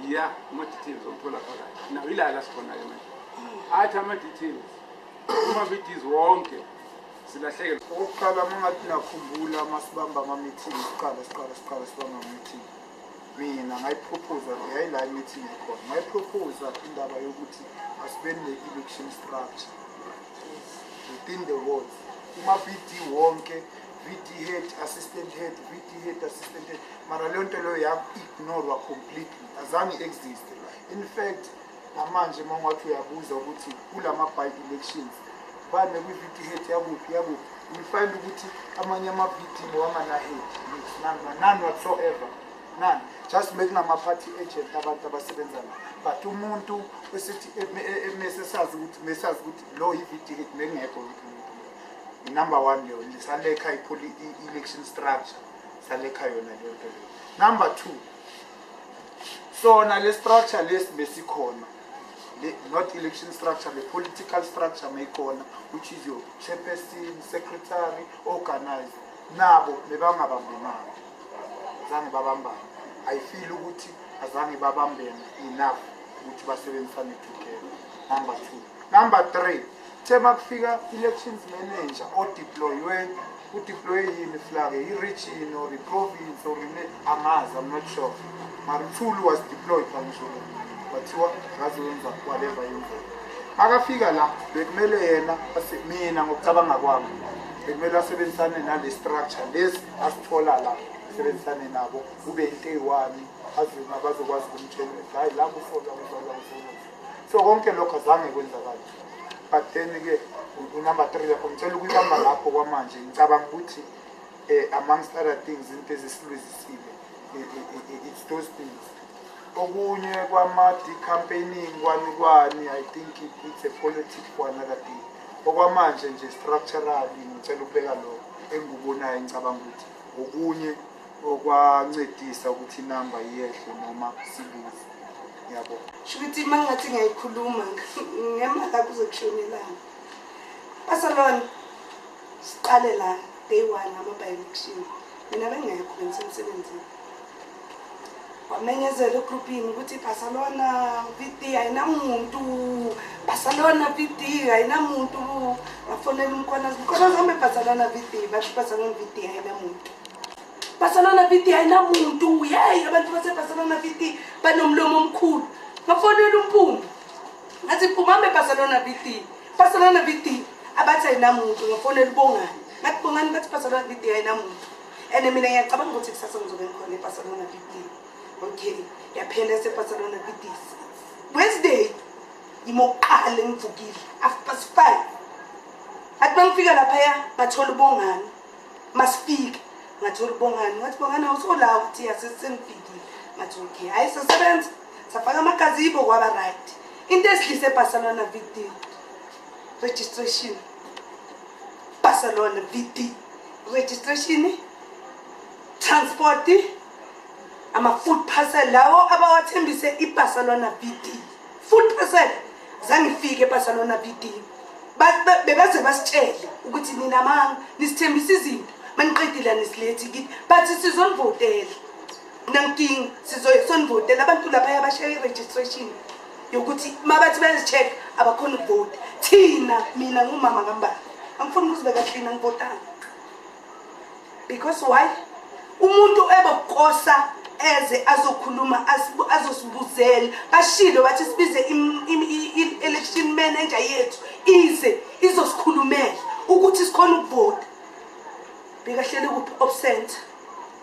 Yeah, more details on Tola Kara. Now, we'll ask for an element. I tell my details. Some of it is wrong. Silahleke. Oqala mangathi nakhumbula masibamba ama meeting siqala sibamba meeting. Mina ngayipropose ngiyayila meeting khona. Ngayipropose indaba yokuthi asibe ne election structure within the wards. Uma VD wonke, VD head, assistant head, VD head, assistant head. Mara leyo nto leyo ya-ignore completely azange exist. In fact namanje mangathi uyabuza ukuthi kulama by elections bane kwi-VD head yakuphi you find ukuthi amanye ama-VD wangana head none whatsoever, none, just make nama-party agent abantu abasebenza la. But umuntu esithi mesazi ukuthi lo i-VD head mengekho number 1 leyo lisalekha i-election structure salekha yona leyo nto leyo. Number 2, so na le structure lesi besikhona not election structure, the political structure mekhona which is your chairperson, secretary, organized nabo bebangabambemanga azange babambane. I feel ukuthi azange babambene enough ukuthi basebenzisane together. Number 2. Number 3, thema kufika elections manager or deploy yini flag i-region or i-province or amazi, I'm not sure. Marithulu was deployed kanjalo bathiwa ngazoyenza whatever yenza. Makafika la bekumele yena mina ngokucabanga kwami bekumele asebenzisane nale structure lesi asithola la asebenzisane nabo kube into eyi-1 azima bazokwazi ukumtshela hayi la kufola so konke lokho azange kwenzakala. But then-ke number 3 lapho ngicela ukuyibamba lapho kwamanje ngicabanga ukuthi amongst other things into ezisilwezisile it's those things. Okunye kwama-decampaigning kwani I think it's a politics for another day. Okwamanje nje structurally ngicela ukubeka lokho engikubonayo ngicabanga ukuthi okunye okwancedisa ukuthi inamba iyehle noma sibuze. Yabo. Shukuthi mangathi ngiyayikhuluma ngemaka kuzokushonelana. Basalona siqale la day 1 ama-by-election. Mina bengekho bengisemsebenzini. Wamenyezela egroupini ukuthi Barcelona VD ayinamuntu, Barcelona VD ayinamuntu. Bafonela umkhona zambe Barcelona VD, basho Barcelona VD ayinamuntu. Barcelona VD ayinamuntu, hey abantu base Barcelona VD banomlomo omkhulu. Ngafonela umpumbi. Ngathi phumambe Barcelona VD. Barcelona VD abathi ayinamuntu, ngafonela ubongani. Ngathi bongani bathi Barcelona VD ayinamuntu. Ene mina ngiyacabanga ukuthi kusasa ngizobe ngikhona eBarcelona VD. Okay, yaphela seBarcelona VD. Wednesday imoqala ngivukile after 5. Athi bangifika lapha ngathola ubongani. Masifika ngathola ubongani. Ngathi bongani awusolawo ukuthi yasesengifikile. Ngathi okay, ayisebenza. Safaka amagazibo kwaba right. Into esidlise eBarcelona VD. Registration. Barcelona VD. Registration. Transport. Ama-food parcel lawo abawathembise iBarcelona VD. Food parcel zangifike eBarcelona VD. Bebaze basitshele ukuthi nina manga nisithembisa izinto maniqedile nisilethi kithi bathi sizonivotela. Nankingi sizonivotela abantu lapha yabashaya i-registration yokuthi mabathi bazi-check abakhona ukuvota. Thina mina ngumama ngambala angifuni ukuzibeka hlina ngivotana. Because why? Umuntu ebokosa eze azokhuluma azosibuzela bashilo bathi sibize election manager yethu izosikhulumela ukuthi sikhona ukuvota. Bekahlele ku absent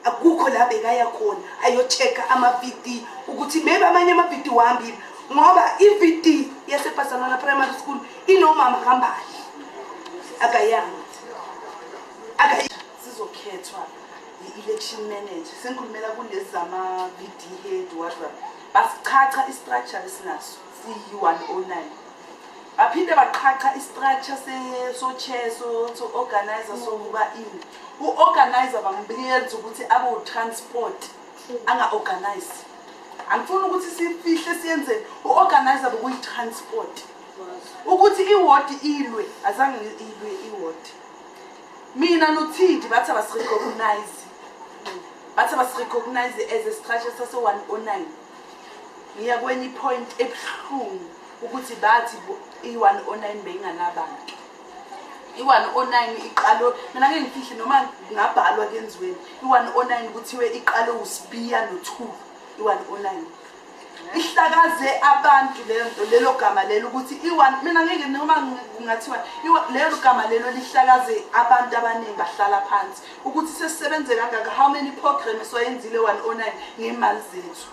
akukho la bekaya khona ayochecka ama-VD ukuthi maybe amanye ama-VD wahambile ngoba i-VD yaseBarcelona Primary School inomama kambali akayanga sizokhethwa i-election manager sengikhulumela kulezi zama-VD head whatever basichacha i-structure esinaso siyi-109 baphinde baqhaqa i-structure so-chair so-organizer sokuba ini u-organizer bangibikeza ukuthi abo-transport anga-organize. Angifuni ukuthi sifihle siyenze u-organizer bokuyi-transport ukuthi iward ilwe azange ilwe iward. Mina noThindi bathi abasirecognize as a structure sase-109. Ngiya kwenye point ebuhlungu ukuthi bathi i-109 beyinganabantu. I-109 iqalo mina ngeke ngifihle noma ngabhalwa kenziweni. I-109 kuthiwe iqalo uSpiya noThulu. I-109 ihlakaze abantu lelo gama lelo ukuthi mina ngeke noma kungathiwa lelo gama lelo lihlakaze abantu abaningi bahlala phansi ukuthi sesisebenze kangaka how many programs wayenzile 109 ngemali zethu.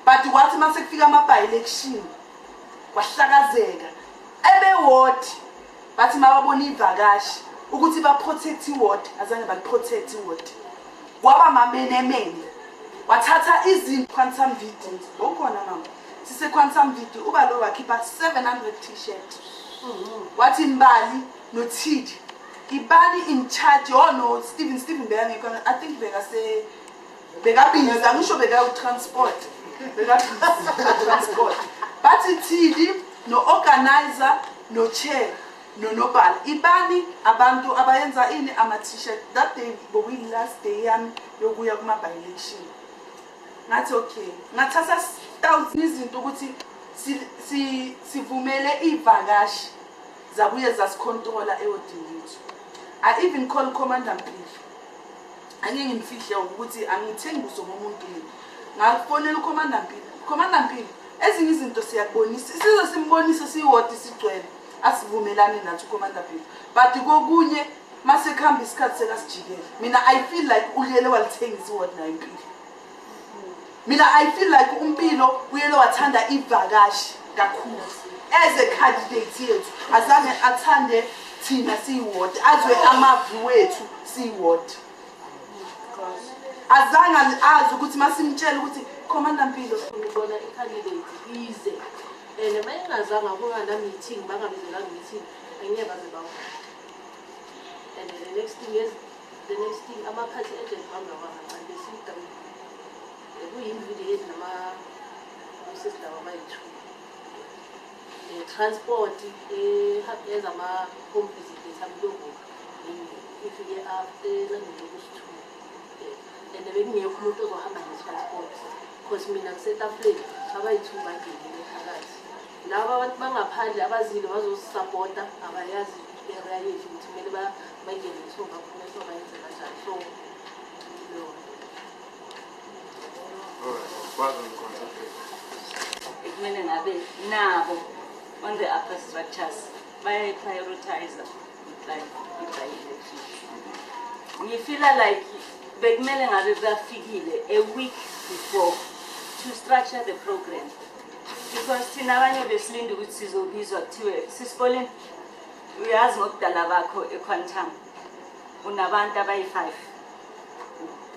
But kwathi mase kufika ama-by-election kwahlakazeka ebe-ward bathi mababona ivakashi ukuthi ba-protect i-ward azange bali-protect i-ward. Kwaba mamenemene wathatha izinto Quantum VD ukhona mama sise-Quantum VD uba lo wakhipha 700 t-shirt. Wathi Mbali noThidi ibani in charge no Stephen bekangekho I think bekabiza ngisho beka-transport transport bathi Thidi no-organizer no-chair nonobhala ibani abantu abayenza ini ama-t-shirt. That day bokuyi-last day yami yokuya kuma-by-election. Ngathi okay ngathatha 1000 izinto ukuthi sivumele ivakashi zabuye zasicontrola ewodini yethu. I even call Commander Mpilo angeke ngimfihle ukuthi angithengi uzoba umuntu yini. Ngafonela uCommander Mpilo. Commander Mpilo ezinye izinto siyakubonisa simbonise siyiwodi sigcwele asivumelane nathi uCommander Mpilo. But kokunye mase khamba isikhathi sekasijikela mina I feel like uliyele walithengisa iwodi nayo Mpilo. Mina I feel like uMpilo uyelo wathanda ivakashi kakhulu as a candidate yethu azange athande thina siyiward azwe amavu wethu siyiward azange azi ukuthi masimtshela ukuthi Commander Mpilo ngibona i-candidate ize and mayengazanga kungana meeting bangabizela meeting angeke baze bawo and the next thing ama-party agent bangabanga besidam kuyimvile yethu nama-usesidaba abayi-2 transport ezama-home visit esamlobuka ifike after nangilokusi-2 and bekungekho umuntu ozohamba nge-transport because mina kusetafuleni abayi-2 bangenile phakathi laba abantu bangaphandle abazile bazosisapota abayazi area yethu ukuthi kumele bangene so bakhona so bayenze kanjani so ekumele ngabe nabo on the upper structures bayayi-prioritize like i-by-elections. Ngifila like bekumele ngabe bafikile a week before to structure the program because thina abanye besilinde ukuthi sizobizwa kuthiwe sisipolini uyazi ngokudala bakho eQuantum unabantu abayi-5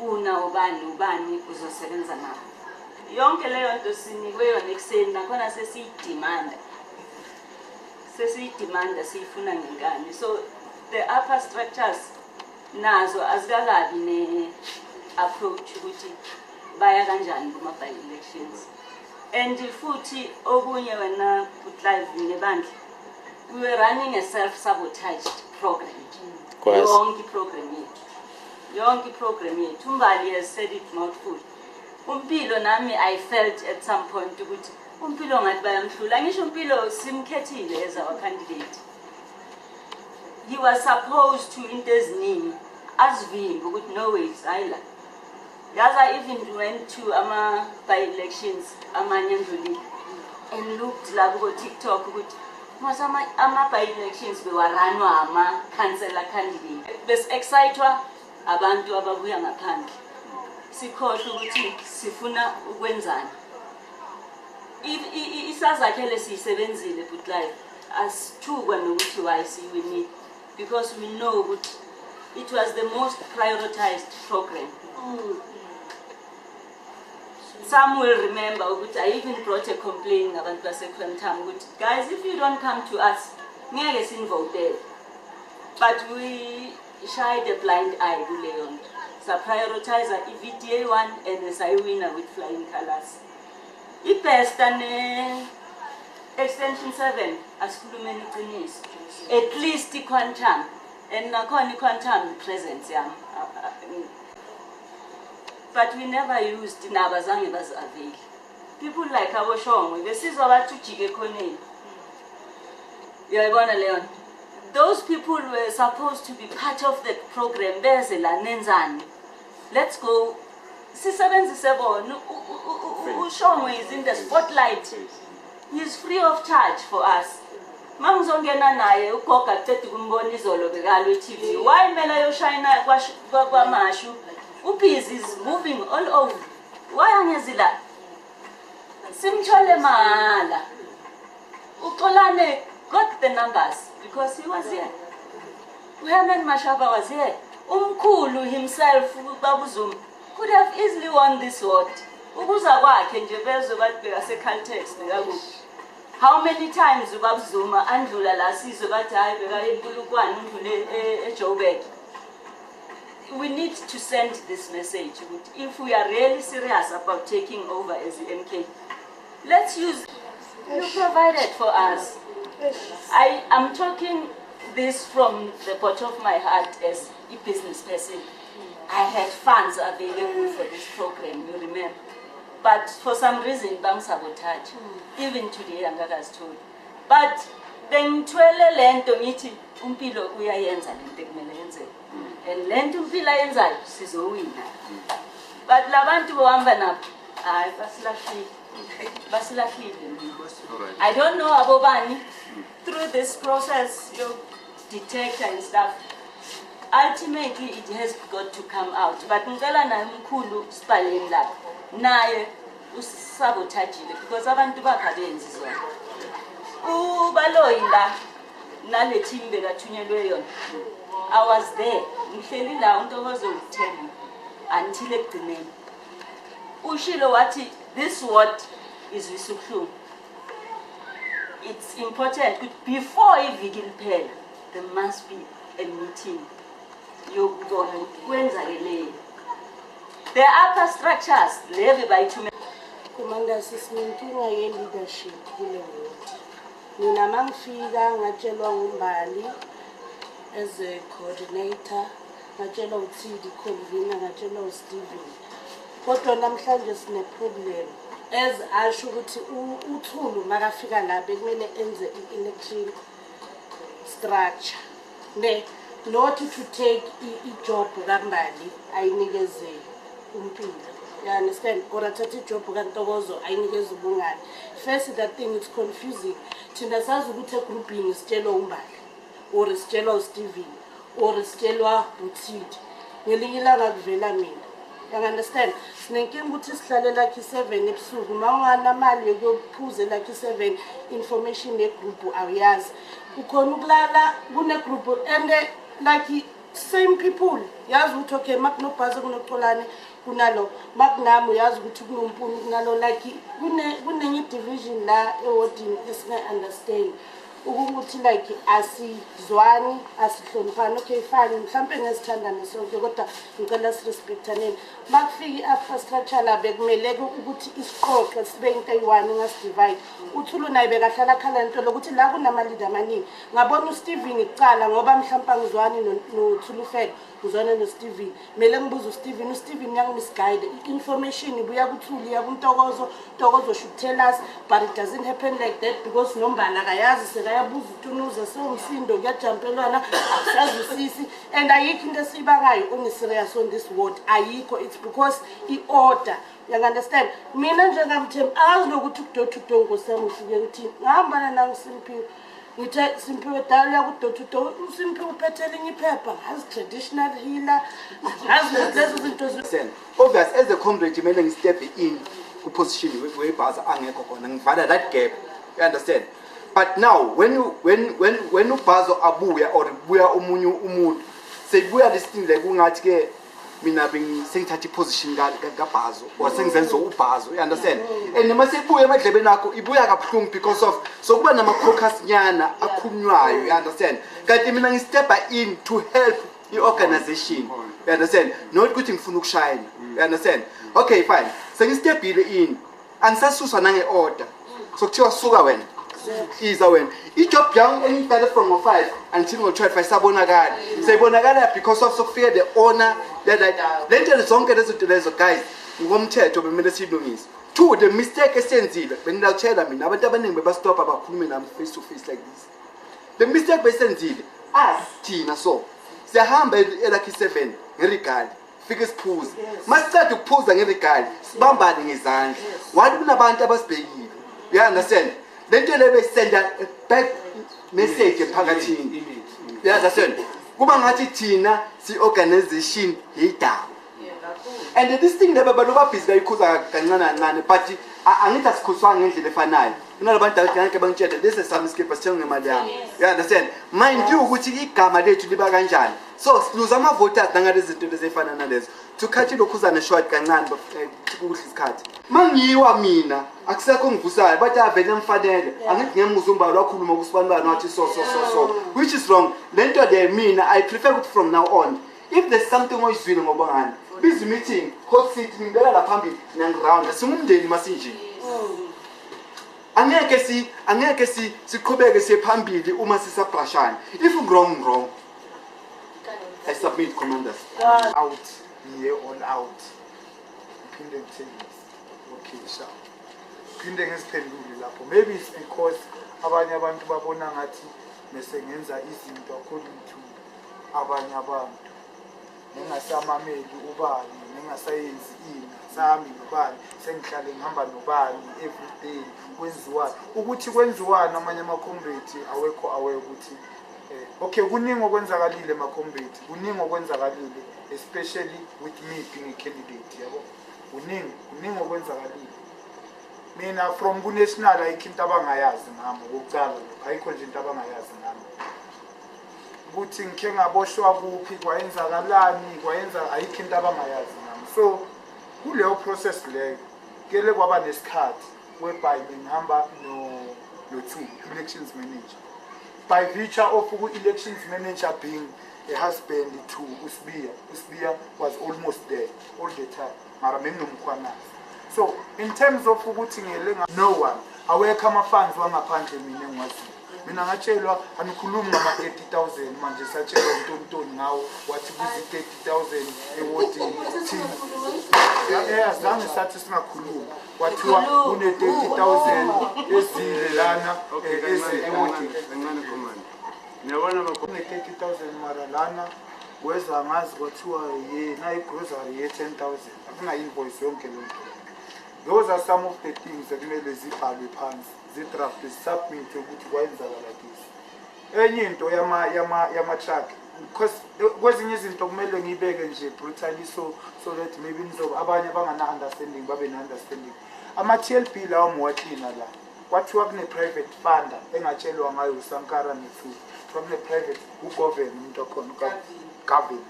una ubani uzosebenza nabo yonke leyo nto sinikwe yona ekuseni nakhona sesiyidimanda siyifuna ngenkani so the upper structures nazo azikakabi ne-approach ukuthi baya kanjani kuma-by-elections and futhi okunye wena Live nebandla we were running a self-sabotaged program yonke program yethu Mbali has said it mouthful Umpilo nami I felt at some point ukuthi Umpilo ngathi bayamhlula ngisho Umpilo simkhethile as our candidate he was supposed to into eziningi azivimbe ukuthi no ways ayila yaza even went to by-elections amanye ndlulile and looked lapho ku TikTok ukuthi ama-by-elections bewaranwa ama-councillor candidate besi-excitwa abantu ababuya ngaphandle sikhohle ukuthi sifuna ukwenzani isazakhele siyisebenzile but live asithukwa nokuthi why siyiwinile because we know ukuthi it was the most prioritized program. Some will remember ukuthi I even brought a complaint about baseQuantum ukuthi guys if you don't come to us ngeke sinvote but we shied a blind eye kuleyo nto sa prioritize i-VTA 1 and sayiwina with flying colors i-best ne extension 7 asikhulumeni iqiniso at least i-Quantum and nakhona i-Quantum presence yami but we never used nabazange bazi-avail people like aboshongwe besizwa bathi ujike khoneni uyayibona leyo nto those people were supposed to be part of the program beze la nenzani let's go sisebenzise bona ushongwe is in the spotlight he is free of charge for us mangizongena naye ugoga cede kumbona izolo bekalwe TV why mela yoshayina kwamashu Upiz is moving all over why angezila simchole mala uxolane got the numbers because he was here Herman Mashaba was here umkhulu himself babuzuma could have easily won this vote ukuza kwakhe nje bezwe bathi bekaseCaltex nekakuphi how many times ubabuzuma andlula la sizwe bathi hayi beka eNkululwane undlule eJoburg we need to send this message if we are really serious about taking over as the MK let's use you provided for us I am talking this from the bottom of my heart as a business person I had funds available for this program you remember but for some reason bang sabotage even today angakazi told but bengithwele lento ngithi Umpilo uyayenza lento ekumele yenzeke and lento Umpilo ayenzayo sizowina but labantu bohamba nabo hayi basilahlile I don't know abobani through this process you detect and stuff ultimately it has got to come out but ngicela naye umkhulu sibhaleni lapha naye usabotage because abantu bakabenzi zona. Ubaloyi la nale team bekathunyelwe yona. I was there. Ngihleli la uNtokozo utheni until ekugcineni. Ushilo wathi this word is Wisukhlungu. It's important before iviki liphela there must be a meeting. Yokubona kwenzakeleni. The upper structures levy by two. Commander sisinenkinga ye-leadership kule ward. Mina mangifika ngatshelwa nguMbali as a coordinator, ngatshelwa uThidi convener, ngatshelwa uSteven. Kodwa namhlanje sine problem as asho ukuthi uThulu makafika la bekumele enze i-election structure. Not to take i-job kaMbali ayinikeze uMpilo. You understand? Or athathe ijob kaNtokozo ayinikeze ubungane. First that thing is confusing. Thina sazi ukuthi egrouping sitshelwa uMbali or sitshelwa uSteven or sitshelwa uThidi. Ngelinye ilanga kuvela mina. You understand? Sinenkinga ukuthi sihlale like 7 ebusuku. Mawunganamali yokuphuza like 7 information ye-group awuyazi. Ukhona ukulala kune group and like same people. Yazi ukuthi okay makunobhaza kunoxolane kunalo makunamu yazi ukuthi kunompuni kunalo like kunenye division la ewardini esinga understand ukuthi like asizwani asihloniphani. Okay fine mhlambe ngesithandane sonke kodwa ngicela sirespectaneni. Makufika infrastructure la bekumele ukuthi isiqoqe sibe into eyi-1 ngasidivide. uThulu naye bekahlala khala into lokuthi la kunama-leader amaningi. Ngabona uSteven icala ngoba mhlawumbe angizwani noThulu Fed ngizwana noSteven. Kumele ngibuze uSteven. uSteven yangimisguide. I-information ibuya kuThulu ya kuNtokozo. Ntokozo should tell us but it doesn't happen like that because nombala akayazi sekayabuza uTunuza sewumsindo kuyajampelwana akusazi usisi and ayikho into esiyibakayo ongi-serious on this ward ayikho. It's because i-order. You understand? Mina njengamthembu akazi nokuthi ukudoda ngosami ufike kuthini. Ngahambana nanguSimphiwe. Ngithe Simphiwe dala yakudoda uSimphiwe uphethe elinye iphepha ngazi traditional healer ngazi lezo zinto. Obvious as a comrade kumele ngistep in ku-position webhaza angekho khona ngivala that gap. You understand? But now when ubhazo abuya or buya omunye umuntu sebuya listing like kungathi ke mina sengithatha iposition kabhazo or sengizenza ubhazo. You understand? And mase ibuya emadlebeni akho ibuya kabuhlungu because of sokuba nama-caucus nyana akhunywayo. You understand? Kanti mina ngistepa in to help i-organization. You understand? Not ukuthi ngifuna ukushayina. You understand? Okay fine sengistepile in angisasuswa nange-order sokuthiwa suka wena iza wena ijob yami engidale from ngo-5 until ngo-12 ayisabonakala. Sayibonakala because of sokufika the owner le nto zonke lezo nto lezo guys ngomthetho bemele siyilungise. 2 the mistake esenzile bengizawutshela mina abantu abaningi bebastopha bakhulume nami face to face like this. The mistake besenzile thina so siyahamba elakhi 7 ngerigali fike siphuze. Masiceda ukuphuza ngerigali sibambane ngezandla. Wathi kunabantu abasibhekile. You understand? Lento lebe senda back message emphakathini. You understand? Kuba ngathi thina si-organization yidaba. And this thing lebe abantu babhizi bayikhuza kancane but angithi asikhuzwa ngendlela efanayo. Kunalabantu abangeke bangitshela this is some skipper sithenga ngemali yami. You understand? Mind you ukuthi igama lethu liba kanjani. So siluza ama-voters nangalezi zinto ezifana nalezo. Tukhathi lokhuzana short kancane kuhle isikhathi. Mangiyiwa mina akusekho ngivusayo bathi avele emfanele angithi ngemuza umbalo wakhuluma kusibanibani wathi so which is wrong. Lento le mina I prefer ukuthi from now on if there's something oyizwile ngoba ngani busy meeting hot seat ngibeka la phambili nangiround singumndeni masinje. Angeke siqhubeke siphambili uma sisabrashana. If wrong I submit commanders. Out here all out. Phinde ngithengise. Okay sha. Phinde ngisiphendule lapho. Maybe it's because abanye abantu babona ngathi bese ngenza izinto according to abanye abantu. Nengasamameli ubani, nengasayenzi sami nobani, sengihlale ngihamba nobani every day kwenziwa. Ukuthi kwenziwana amanye ama-comrade awekho aware ukuthi okay kuningi okwenzakalile ma-comrade, kuningi okwenzakalile especially with me being a candidate yabo. Kuningi okwenzakalile. mina from ku-national ayikho into abangayazi ngami okokucala lokho ayikho nje into abangayazi ngami ukuthi ngikhe ngaboshwa kuphi kwayenzakalani ayikho into abangayazi ngami. So kuleyo process leyo kele kwaba nesikhathi whereby ngihamba no-2 elections manager by virtue of elections manager being a husband to Usibiya was almost there all the time mara benginomkhwanazi. So in terms of ukuthi ngelenga no one awekho ama-funds wangaphandle mina engiwaziyo. Mina ngatshelwa anikhulumi ngama-30,000 manje satshelwa uNtontoni ngawo wathi kuzi-30,000 ewodini azange sathi singakhulumi kwathiwa kune-30,000 ezile lana ewodini kune-30,000 mara lana weza ngazi kwathiwa yena igrocery ye-10,000 akunga-invoice yonke lonto. Those are some of the things ekumele zibhalwe phansi zidraftwe submit ukuthi kwayenzakala kisi. Enye into yama-truck because kwezinye izinto kumele ngiyibeke nje brutally so that maybe abanye abangana-understanding babe na-understanding. Ama-TLP lawo mwaklina la kwathiwa kune-private funder engatshelwa ngayo uSankara nethu kuthiwa kune-private uGovern umuntu okhona Gavin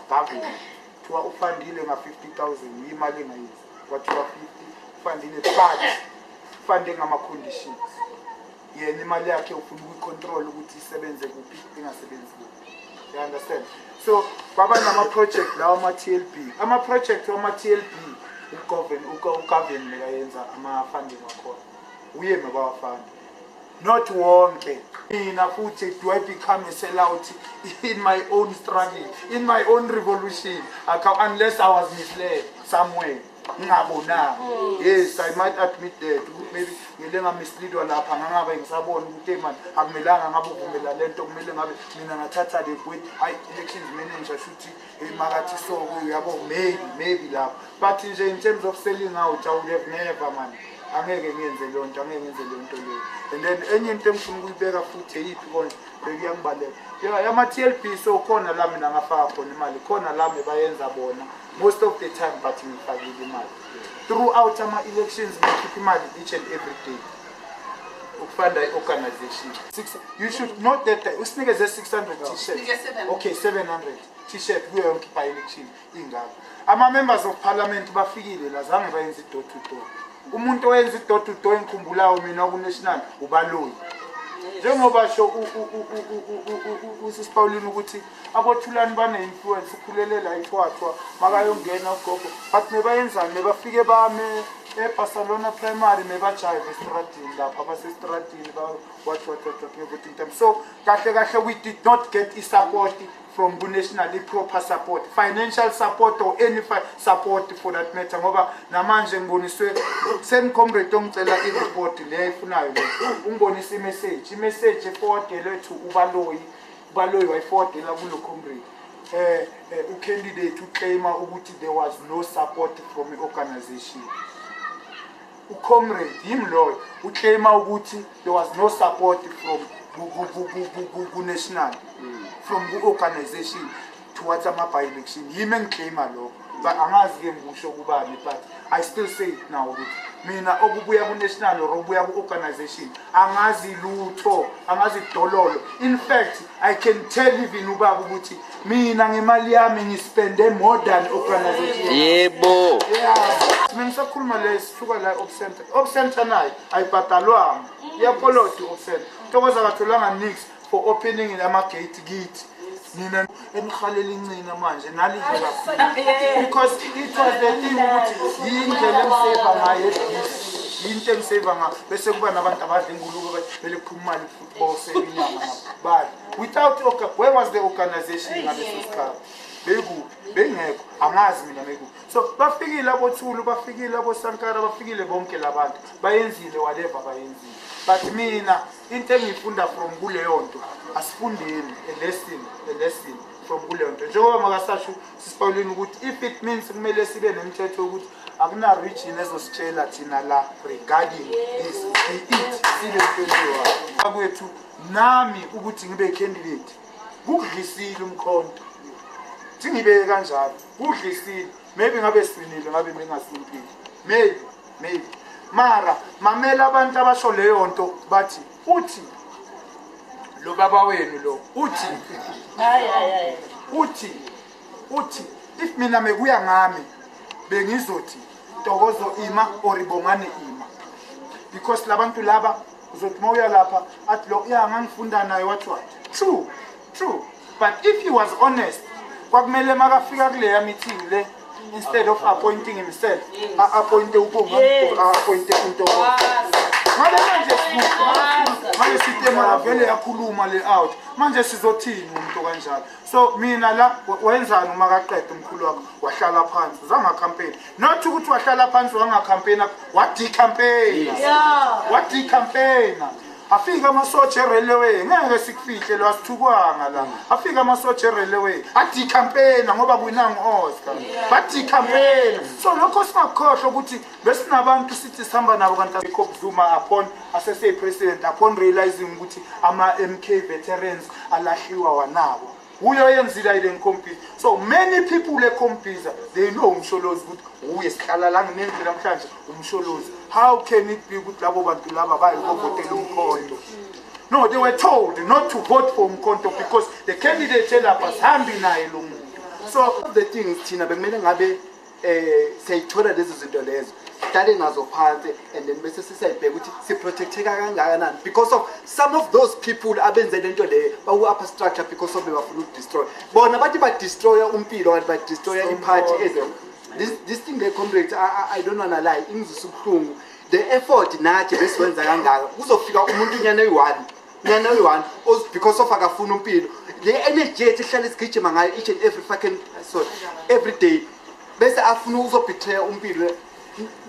Gavin kuthiwa ufandile nga-50,000 imali engayizi kwathiwa 50 ufandile but fund ngama-conditions yena imali yakhe ufuna ukuyi-control ukuthi isebenze kuphi ingasebenzi kuphi. You understand? So kwaba nama-project lawa ama-TLP ama-project wama-TLP uGovern mekayenza ama-funding wakhona uye mekawafanda not wonke. Mina futhi do I become a sellout in my own struggle, in my own revolution unless I was misled somewhere. Yes, I might admit that maybe ngilenga misleadwa lapha ngangabe ngisabona ukuthi man akumelanga ngabe uvumela lento kumele ngabe mina ngathatha le point elections manager shuthi emakati so uyabo maybe lapho but nje in terms of selling out I would have never man angeke ngiyenze lonto leyo. And then enye into engifuna ukuyibeka futhi eyiphi konje bekuyangibalela yama-TLP so khona la mina ngafaka khona imali khona la bayenza bona most of the time but ngifakile imali throughout ama-elections ngikhipha imali each and every day ukufanda i-organization. You should note that usinikeze 600 t-shirts okay 700 t-shirt kuyo yonke by-election ingako. Ama-members of parliament bafikile la zange bayenza i-door to door. Umuntu oyenza i-door to door engikhumbulayo mina ku-national ubaloyi njengoba sho uSipawulini ukuthi abothulani bane-influence ukhulelela ithwathwa makayongena ugogo but mebayenzani mebafike bame eBarcelona primary mebajayive estradini lapha abasestradini what everything time. So kahle we did not get i-support from national proper support, financial support or any support for that matter ngoba namanje ngiboniswe sengicomrade ongicela i-report le ayifunayo le ungibonisa i-message eforwardele to ubaloyi wayiforwardela kulo comrade u-candidate uclaima ukuthi there was no support from i-organization. Ucomrade him loyo uclaima ukuthi there was no support from national from the organization towards by-election. Him engiclaima lokho but angazi-ke ngikusho kubani but I still say it now mina okubuya ku-national or okubuya ku-organization angazi lutho angazi dololo. In fact I can tell even ubaba ukuthi mina ngemali yami ngispende more than organization. Yebo. Mina ngisakhuluma le sisuka la Opcenter nayo ayibhatalwanga iyapoloti Opcenter thokoza katholanga nix for opening ama-gate kithi nina engihalela incina manje nalidle kakhulu because it was the thing ukuthi yindlela engiseva ngayo into engiseva ngayo bese kuba nabantu abadla ingulube vele kuphuma imali football sebinyama but without where was the organization ngaleso sikhathi bengekho angazi mina mekho. So bafikile abothulu bafikile abosankara bafikile bonke labantu bayenzile whatever bayenzile but mina into engifunda from kuleyo nto asifundeni a lesson from kuleyo nto njengoba makasasho sisipawulini ukuthi if it means kumele sibe nemithetho ukuthi akuna region ezositshela thina la regarding this sibe mpendwa kwethu nami ukuthi ngibe candidate kudlisile umkhonto singibeke kanjalo kudlisile maybe ngabe sinile ngabe ngingasimpili maybe mara mamela abantu abasho leyo nto bathi uthi lo baba wenu lo uthi if mina mekuya ngami bengizothi Ntokozo ima or Bongane ima, because labantu laba uzothi mawuya lapha athi lo ngangifunda naye what true, but if he was honest kwakumele makafika kuleya meeting le instead of appointing himself appointe uPonga appointe uNtokozo. Manje sistema vele yakhuluma le out manje sizothini umuntu kanjalo. So mina la wenzani uma kaqeda umkhulu wakho wahlala phansi uzanga campaign, not ukuthi wahlala phansi wanga campaign wadi campaign afika amasotsha railway ngeke sikufihle lo asithukwanga la afika amasotsha railway adi campaign ngoba kuyinanga Oscar badi campaign. So lokho singakhohlwa ukuthi besinabantu sithi sihamba nabo kanti Jacob Zuma upon asese president upon realizing ukuthi ama MK veterans alahliwa wanabo uyo yenzila ile nkompisi. So many people le kompisa they know umsholozi ukuthi uye sihlala la ngenze namhlanje umsholozi. How can it be ukuthi labo bantu laba bayivotela umkhonto? No, they were told not to vote for umkhonto because the candidate tell us hambi naye lo muntu. So the things thina bekumele ngabe siyithola lezi zinto lezo sihlale nazo phansi and then bese sisayibheka ukuthi siprotecteka kangakanani because of some of those people abenze lento le baku upper structure because of befuna ukudestroy bona bathi ba destroy umpilo kanti ba destroy iparty ezo. This thing they comrades I don't wanna lie ingizisa ubuhlungu the effort nathi besiwenza kangaka kuzofika umuntu nyana oyi-1 because of akafuna umpilo le energy ethi ihlale sigijima ngayo each and every fucking every day bese afuna uzobetray umpilo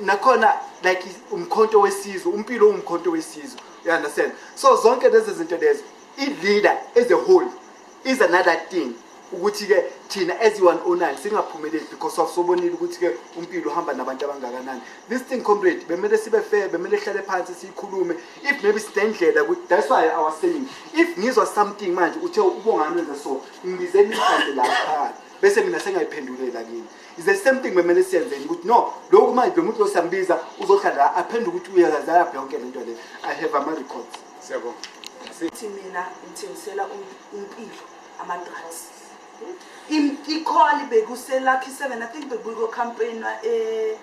nakhona like umkhonto wesizwe umpilo umkhonto wesizwe, you understand? So zonke lezi zinto lezo i-leader as a whole is another thing ukuthi ke thina as you-109 singaphumeleli because of sobonile ukuthi ke umpilo uhamba nabantu abangakanani. This thing comrade bemele sibe fair, bemele hlale phansi siyikhulume if maybe sidendlela ukuthi that's why I was saying if ngizwa something manje uthe ubongani wenza so ngibizeni ikhande lapha bese mina sengayiphendulela kini. Is the same thing bemele siyenze ukuthi no lokhu manje bemuntu losambiza uzohlala aphendula ukuthi uyazazi yaphi yonke lento le. I have ama records. Siyabonga. Sithi mina ngithengisela umpilo ama-drugs. Ikholi bekusela-Lucky 7, I think bekuyo campaign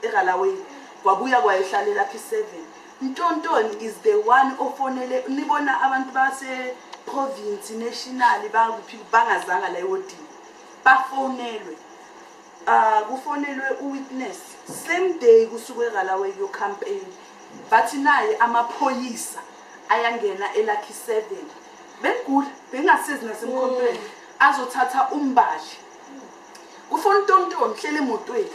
eGalaway kwabuya kwayihlala eLucky 7. Ntontoni is the one ofonele nibona abantu base province national bakuphi bangazanga la yodini bafonelwe kufonelwe uwitness same day kusuke eGalaway yo campaign bathi naye amaphoyisa ayangena eLucky 7 bengula bengasizi nasemkhompeni azothatha umbali kufona Ntontoni hlele emotweni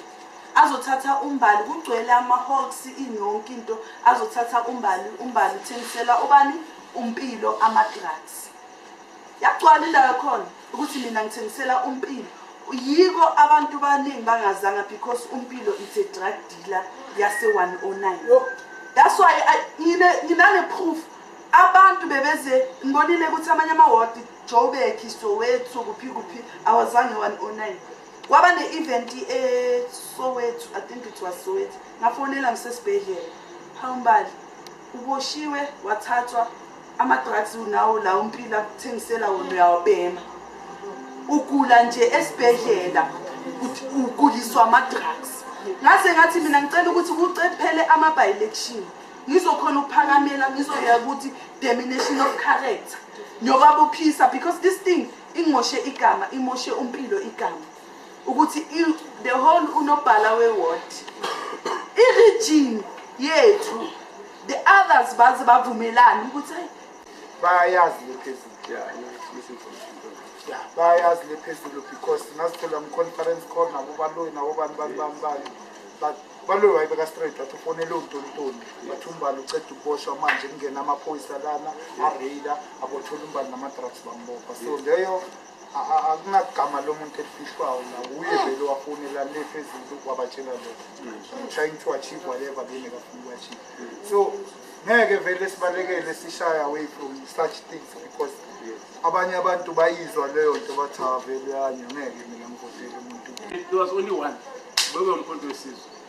azothatha umbali kugcwele ama-hawks inonke into azothatha umbali uthengisela ubani umpilo ama-drugs yagcwala indawo khona ukuthi mina ngithengisela umpilo yiko abantu baningi bangazanga because umpilo is a drug dealer yase-109. That's why nginane proof abantu bebeze ngibonile ukuthi amanye amawadi Joburg Soweto kuphi awazange 109 kwaba ne-event Soweto, I think it was Soweto ngafonela ngisesibhedlela hambali uboshiwe wathathwa ama-drugs unawo la umpilo akuthengisela wona uyawabhema ugula nje esibhedlela uguliswa ama-drugs ngase ngathi mina ngicela ukuthi kucephele ama-by-election ngizokhona ukuphakamela ngizoya ukuthi termination of character nyoba buphisa because this thing ingoshe igama imoshe umpilo igama ukuthi the whole unobhala we-ward i-region yethu the others baze bavumelana ukuthi bayayazi le phezulu bayayazi le phezulu because nasithola conference call nabo baloyi nabo bani but baloyi wayibeka straight wathi ufonele uNtontoni bathi umbali uceda ukuboshwa manje kungena amaphoyisa lana araider abothola umbali nama-drugs bambopha. So leyo akunagama lomuntu elifihlwayo la uye vele wafonela le phezulu wabatshela lokho trying to achieve whatever benekafuna uku-achieve. So ngeke vele sibalekele sishaya away from such things because abanye abantu bayizwa leyo nto bathi vele yanye ngeke mina ngivotele umuntu. There was only one,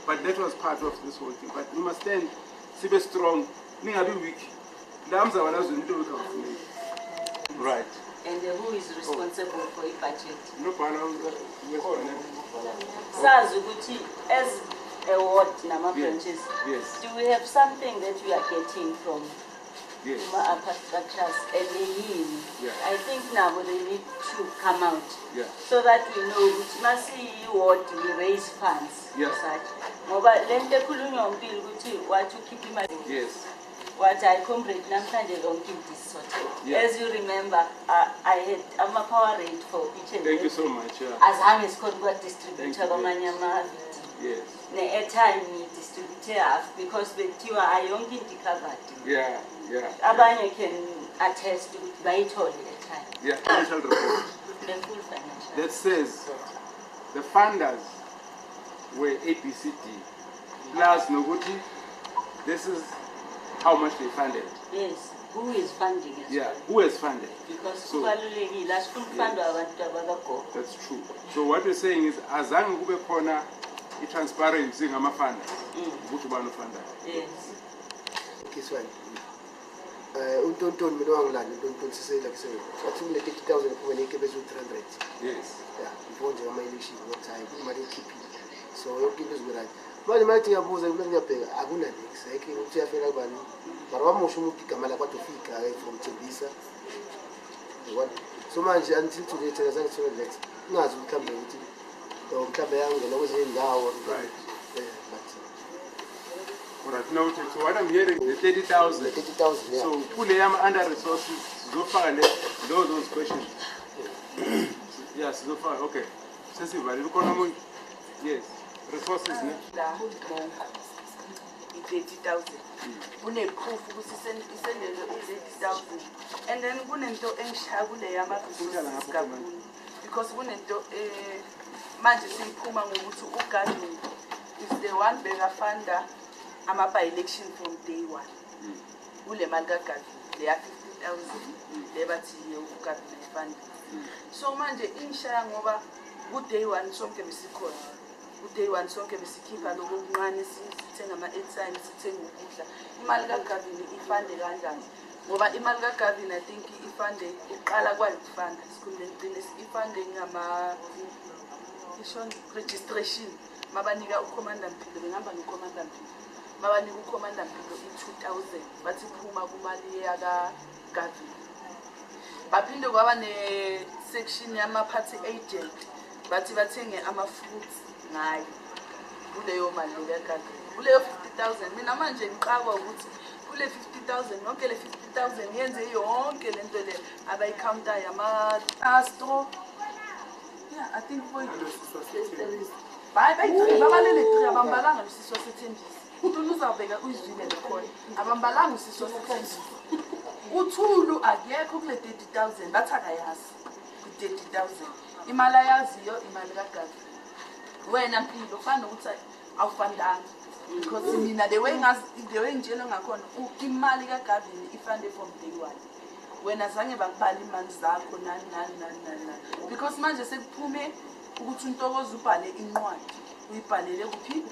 but that was part of this whole thing. But we must stand sibe strong, ningabi weak. La mzaba lazo into ekafuneki. Right. And who is responsible for the budget? No bhala Sazi ukuthi as a ward nama branches. Yes. Do we have something that we are getting from Yes. upper structures and Yeah. I think now they need to come out Yeah. so that we know which must what we raise funds. Yeah. Such. Ngoba lento ekhulunywa umpilo ukuthi what you keep imali. Yes. What I comrade namhlanje lonke this sorted. Yeah. As you remember, I had a power rate for each and Thank you so much. Yeah. as long as kwa distributor Thank you. kwamanye ama-VT. Yes. Ne-airtime ni-distribute half because bethiwa ayonke into covered. Yeah. Yeah. Abanye can attest ukuthi bayithole airtime. Yeah. Financial report The full financial. that says the funders were ABCD plus nokuthi this is how much they funded. Yes, who is funding it? Yeah. Who has funded? Because So- kubalulekile asifundwa abantu abakagogo. That's true. So what we're saying is azange kube khona i-transparency ngama-funders ukuthi ubani ufunda. Yes. Kiswahili. Untontoni mina wangilanda untontoni sisela kusebenza. Wathi mle 30,000 kuwena ikebeza u300. Yes. Yeah, before nje ama election no time imali ikhiphile. So yonke into izwerayo. Manje mayithi ngiyabuza kumele ngiyabheka akuna nix. Ayikho ukuthi yafela kubani. Mara wamusha umuntu igama la kwathi ufika from Tembisa. Yabona. So manje until today thina zange sithole lex. Ungazi mhlambe ukuthi mhlambe yangena kwezinye indawo. Right. Yeah, but Alright, noted. So what I'm hearing, the 30,000. the 30,000, yeah. So kule under resources, sizofaka those questions. Yes, sizofaka. Okay. Sesivale ukhona umuntu. Yes. Resources ne? La i-30,000 kune-proof ukuthi isendelwe i-30,000 and then kunento engishaya kule yamabhizinisi kakhulu because kunento manje siyiphuma ngokuthi uGavin is the one bekafunda ama-by-election from day one kule mali kaGavin leya 50,000 le bathi uGavin ayifundile. So manje ingishaya ngoba ku-day one sonke besikhona day one sonke besikhipha lokho okuncane sithenga ama-airtime sithenga ukudla. Imali kaGavin ifande kanjani ngoba imali kaGavin I think ifande uqala kwayo ukufanda sikhulumeni qinile ifande registration mabanika uCommander Mpilo bengihamba noCommander Mpilo mabanika uCommander Mpilo i-2,000 bathi phuma kumali yakaGavin. Baphinde kwaba ne-section yama-party agent bathi bathenge ama-fruits ngayo kuleyo mali kaGavin kuleyo 50,000. Mina manje ngiqaba ukuthi kule 50,000 yonke le 50,000 yenze yonke lento le abayicountayo ama-astro. Yeah, I think babalele 3 abambalanga usiswa sethembisi uThulu uzabheka uyizwile lekhona abambalanga usiswa sethembisi uThulu akekho kule 30,000 bathi akayazi ku 30,000 imali ayaziyo imali kaGavin. Wena Mpilo ufana nokuthi awufandanga because mina the way ngitshela ngakhona imali kaGavin ifande from day one. Wena zange bakubhala imali zakho nani because manje sekuphume ukuthi uNtokozo ubhale inqwadi uyibhalele kuphi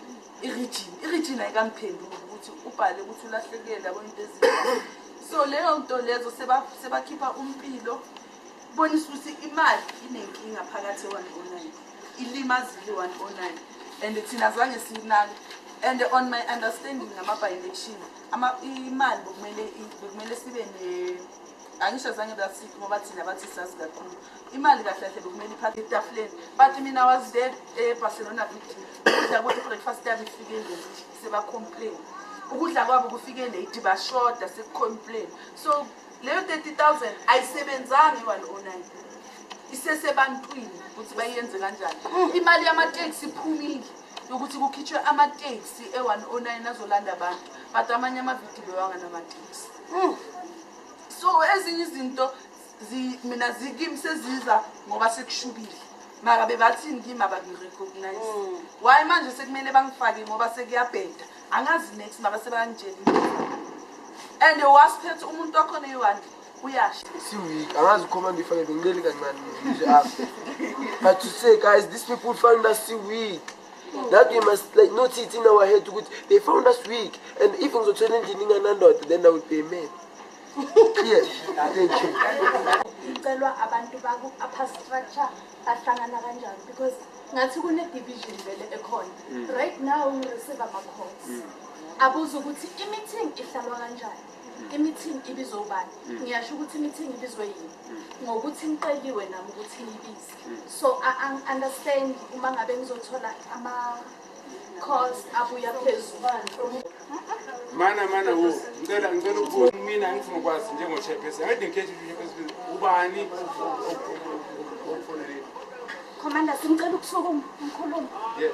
i-region ayikamphenduli ukuthi ubhale ukuthi ulahlekela kwento ezinhle. So leyo nto lezo sebakhipha uMpilo bonisa ukuthi imali inenkinga phakathi e109 ilimazile 109 and thina zange sinake and on my understanding ngama-by-election imali bekumele sibe angisho zange basithi ngoba thina bathi sazi kakhulu imali kahle kahle bekumele iphathe etafuleni but mina was there eBarcelona victim ukudla kwethu breakfast yabo ifike nje sebacomplain ukudla kwabo kufike late bashoda sekucomplain. So leyo 30,000 ayisebenzanga i109 isesebantwini ukuthi bayenze kanjani. Imali yamateksi iphumile ukuthi kukhitshwe amateksi e109 azolanda abantu but amanye ama-VT bewanga namateksi. So ezinye izinto mina zikimi seziza ngoba sekushubile mara bebathini kimi abakurecognize. Why manje sekumele bangifake ngoba sekuyabheda angazi next mara sebangitshela and wasiphethe umuntu wakhona eyi-1 uyasho weak. Angazi uCommander ifake ngicela kancane nje apha. But to say guys these people find us so weak. That we must like not it in our head to good. They found us weak, and if we challenging another, then I would be mad. Clear? Thank you. Ucelwa abantu baku upper structure ahlangana kanjani because ngathi kune division vele ekhona. Right now we receive ama calls. Abuza ukuthi i-meeting ihlalwa kanjani. I-meeting ibizwa ubani. Ngiyasho ukuthi i-meeting ibizwe yini. Ngokuthi ngiceliwe nami ukuthi ngibize. So I understand uma ngabe ngizothola ama calls abuya phezulu. Mana wo ngicela ukubuza mina ngifuna ukwazi njengo chairperson angithi ngikhethe ubani Commander simcela ukusuka umkhulumi.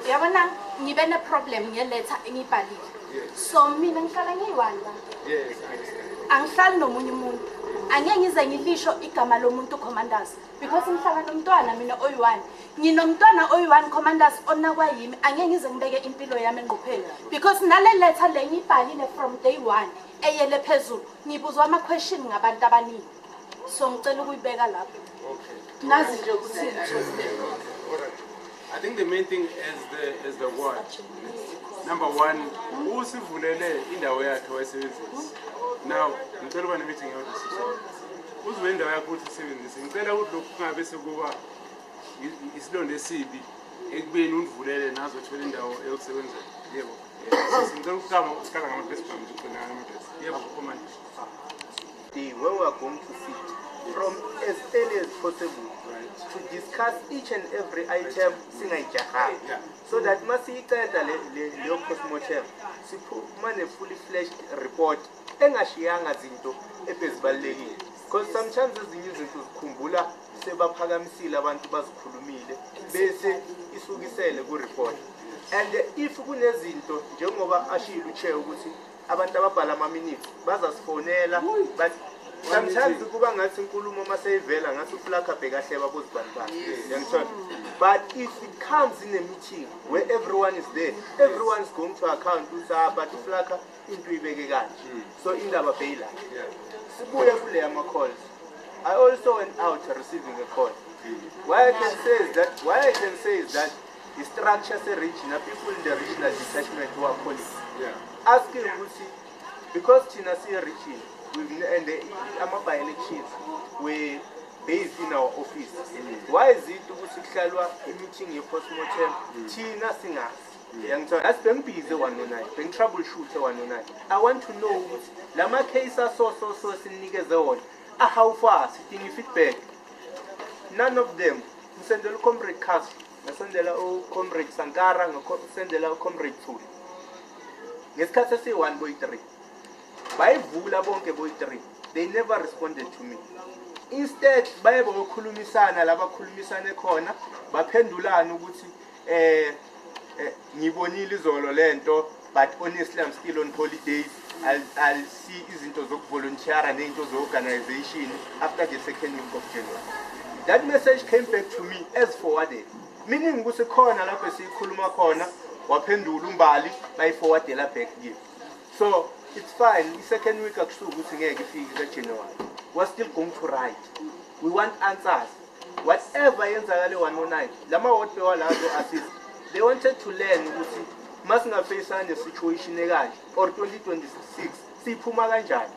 Yabona ngibe ne problem ngeletter engibhalile. So mina ngihlala ngiyi-1 la. Yes. Angihlali nomunye umuntu. Angeke ngize ngilisho igama lomuntu commanders because ngihlala nomntwana mina oyi-1. Nginomntwana oyi-1 commanders onakwa yimi. Angeke ngize ngibeke impilo yami engqupheni because nale letter le ngibhalile from day 1 eyele phezulu. Ngibuzwa ama question ngabantu abaningi. So ngicela ukuyibeka lapho. Okay. Nazi nje ukuthi I think the main thing is the word. Number 1, usivulele indawo yakhe wayesebenzisa. Now, ngicela uba ne-meeting yodwa. Uzwe indawo yakhe ukuthi isebenzise. Ngicela ukuthi lokhu kungabe sekuba isilonda esibi ekubeni univulele nazo uthola indawo yokusebenza. Yebo. Ngicela ukukama ngama-best farm ngicela ngama-best. Yebo, Commander. When we are going to sit from as early as possible, right, to discuss each and every item so that masiyiceda le postmortem siphuma ne fully fleshed report engashiyanga zinto ebezibalekile because sometimes ezinye izinto zikhumbula sebaphakamisile abantu bazikhulumile bese isukisele ku report and if kunezinto njengoba ashilo uchair ukuthi abantu ababhala ama minutes bazasifonela but sometimes kuba ngathi inkulumo maseyivela ngathi uflaka bhekahle babozibani yangithola but if it comes in a meeting where everyone is there, everyone is going to account but uflaka into ibeke kanje so indaba bhayila sibuye kule ama calls. I also went out receiving a call. Why I can say is that the structure say regional people in the regional detachment who are calling asking ukuthi because China see region and the by elections we based in our office. Why is it ukuthi kuhlalwa i-meeting ye-postmortem thina singazi yangithola as bengibhize 109 bengitroubleshoot 109 I want to know ukuthi lama case so sinikeze wona how far sidinga feedback. None of them ngisendela comrade Cash ngisendela comrade Sankara ngisendela comrade Thuli ngesikhathi esi1 boy 3 bayivula bonke boy 3 they never responded to me. Instead baye bokhulumisana labakhulumisane khona baphendulana ukuthi ngibonile izolo lento but honestly I'm still on holidays. I'll see izinto zokuvolunteera nento zorganization after the 2nd week of January. That message came back to me as forwarded, meaning ukuthi khona lapho sikhuluma khona waphendula umbali bayiforwardela back here. So it's fine. The 2nd week akusuka ukuthi ngeke ifike kaJanuary. We're still going to write. We want answers. Whatever yenzakale 109 lama ward bewalazo assist they wanted to learn ukuthi masingafacana nesituation ekanje or 2026 siphuma kanjani.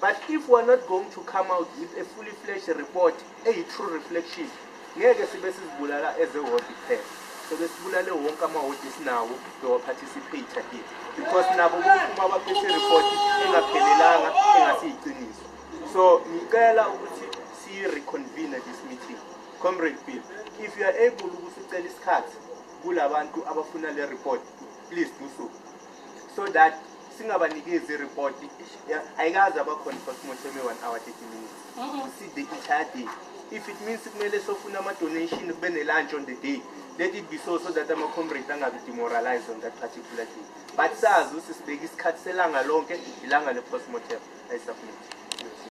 But if we're not going to come out with a fully fledged report, a true reflection, ngeke sibe sizibulala as a ward kuphela. So besibulale wonke amawodi sinawo to participate here because nabo kuphuma abaphethe report engaphelelanga engasiyiqiniso. So ngicela ukuthi si reconvene this meeting. Comrade Bill, if you are able ukusicela isikhathi kulabantu abafuna le report, please do so that singabanikezi report ayikazi abakhona postmortem 1 hour 30 minutes. See the entire day. If it means kumele sofuna ama donation kube ne lunch on the day, let it be so that ama comrades angabe demoralized on that particular day. But sazi usibheka isikhathi selanga lonke ilanga le postmortem ayisafuna.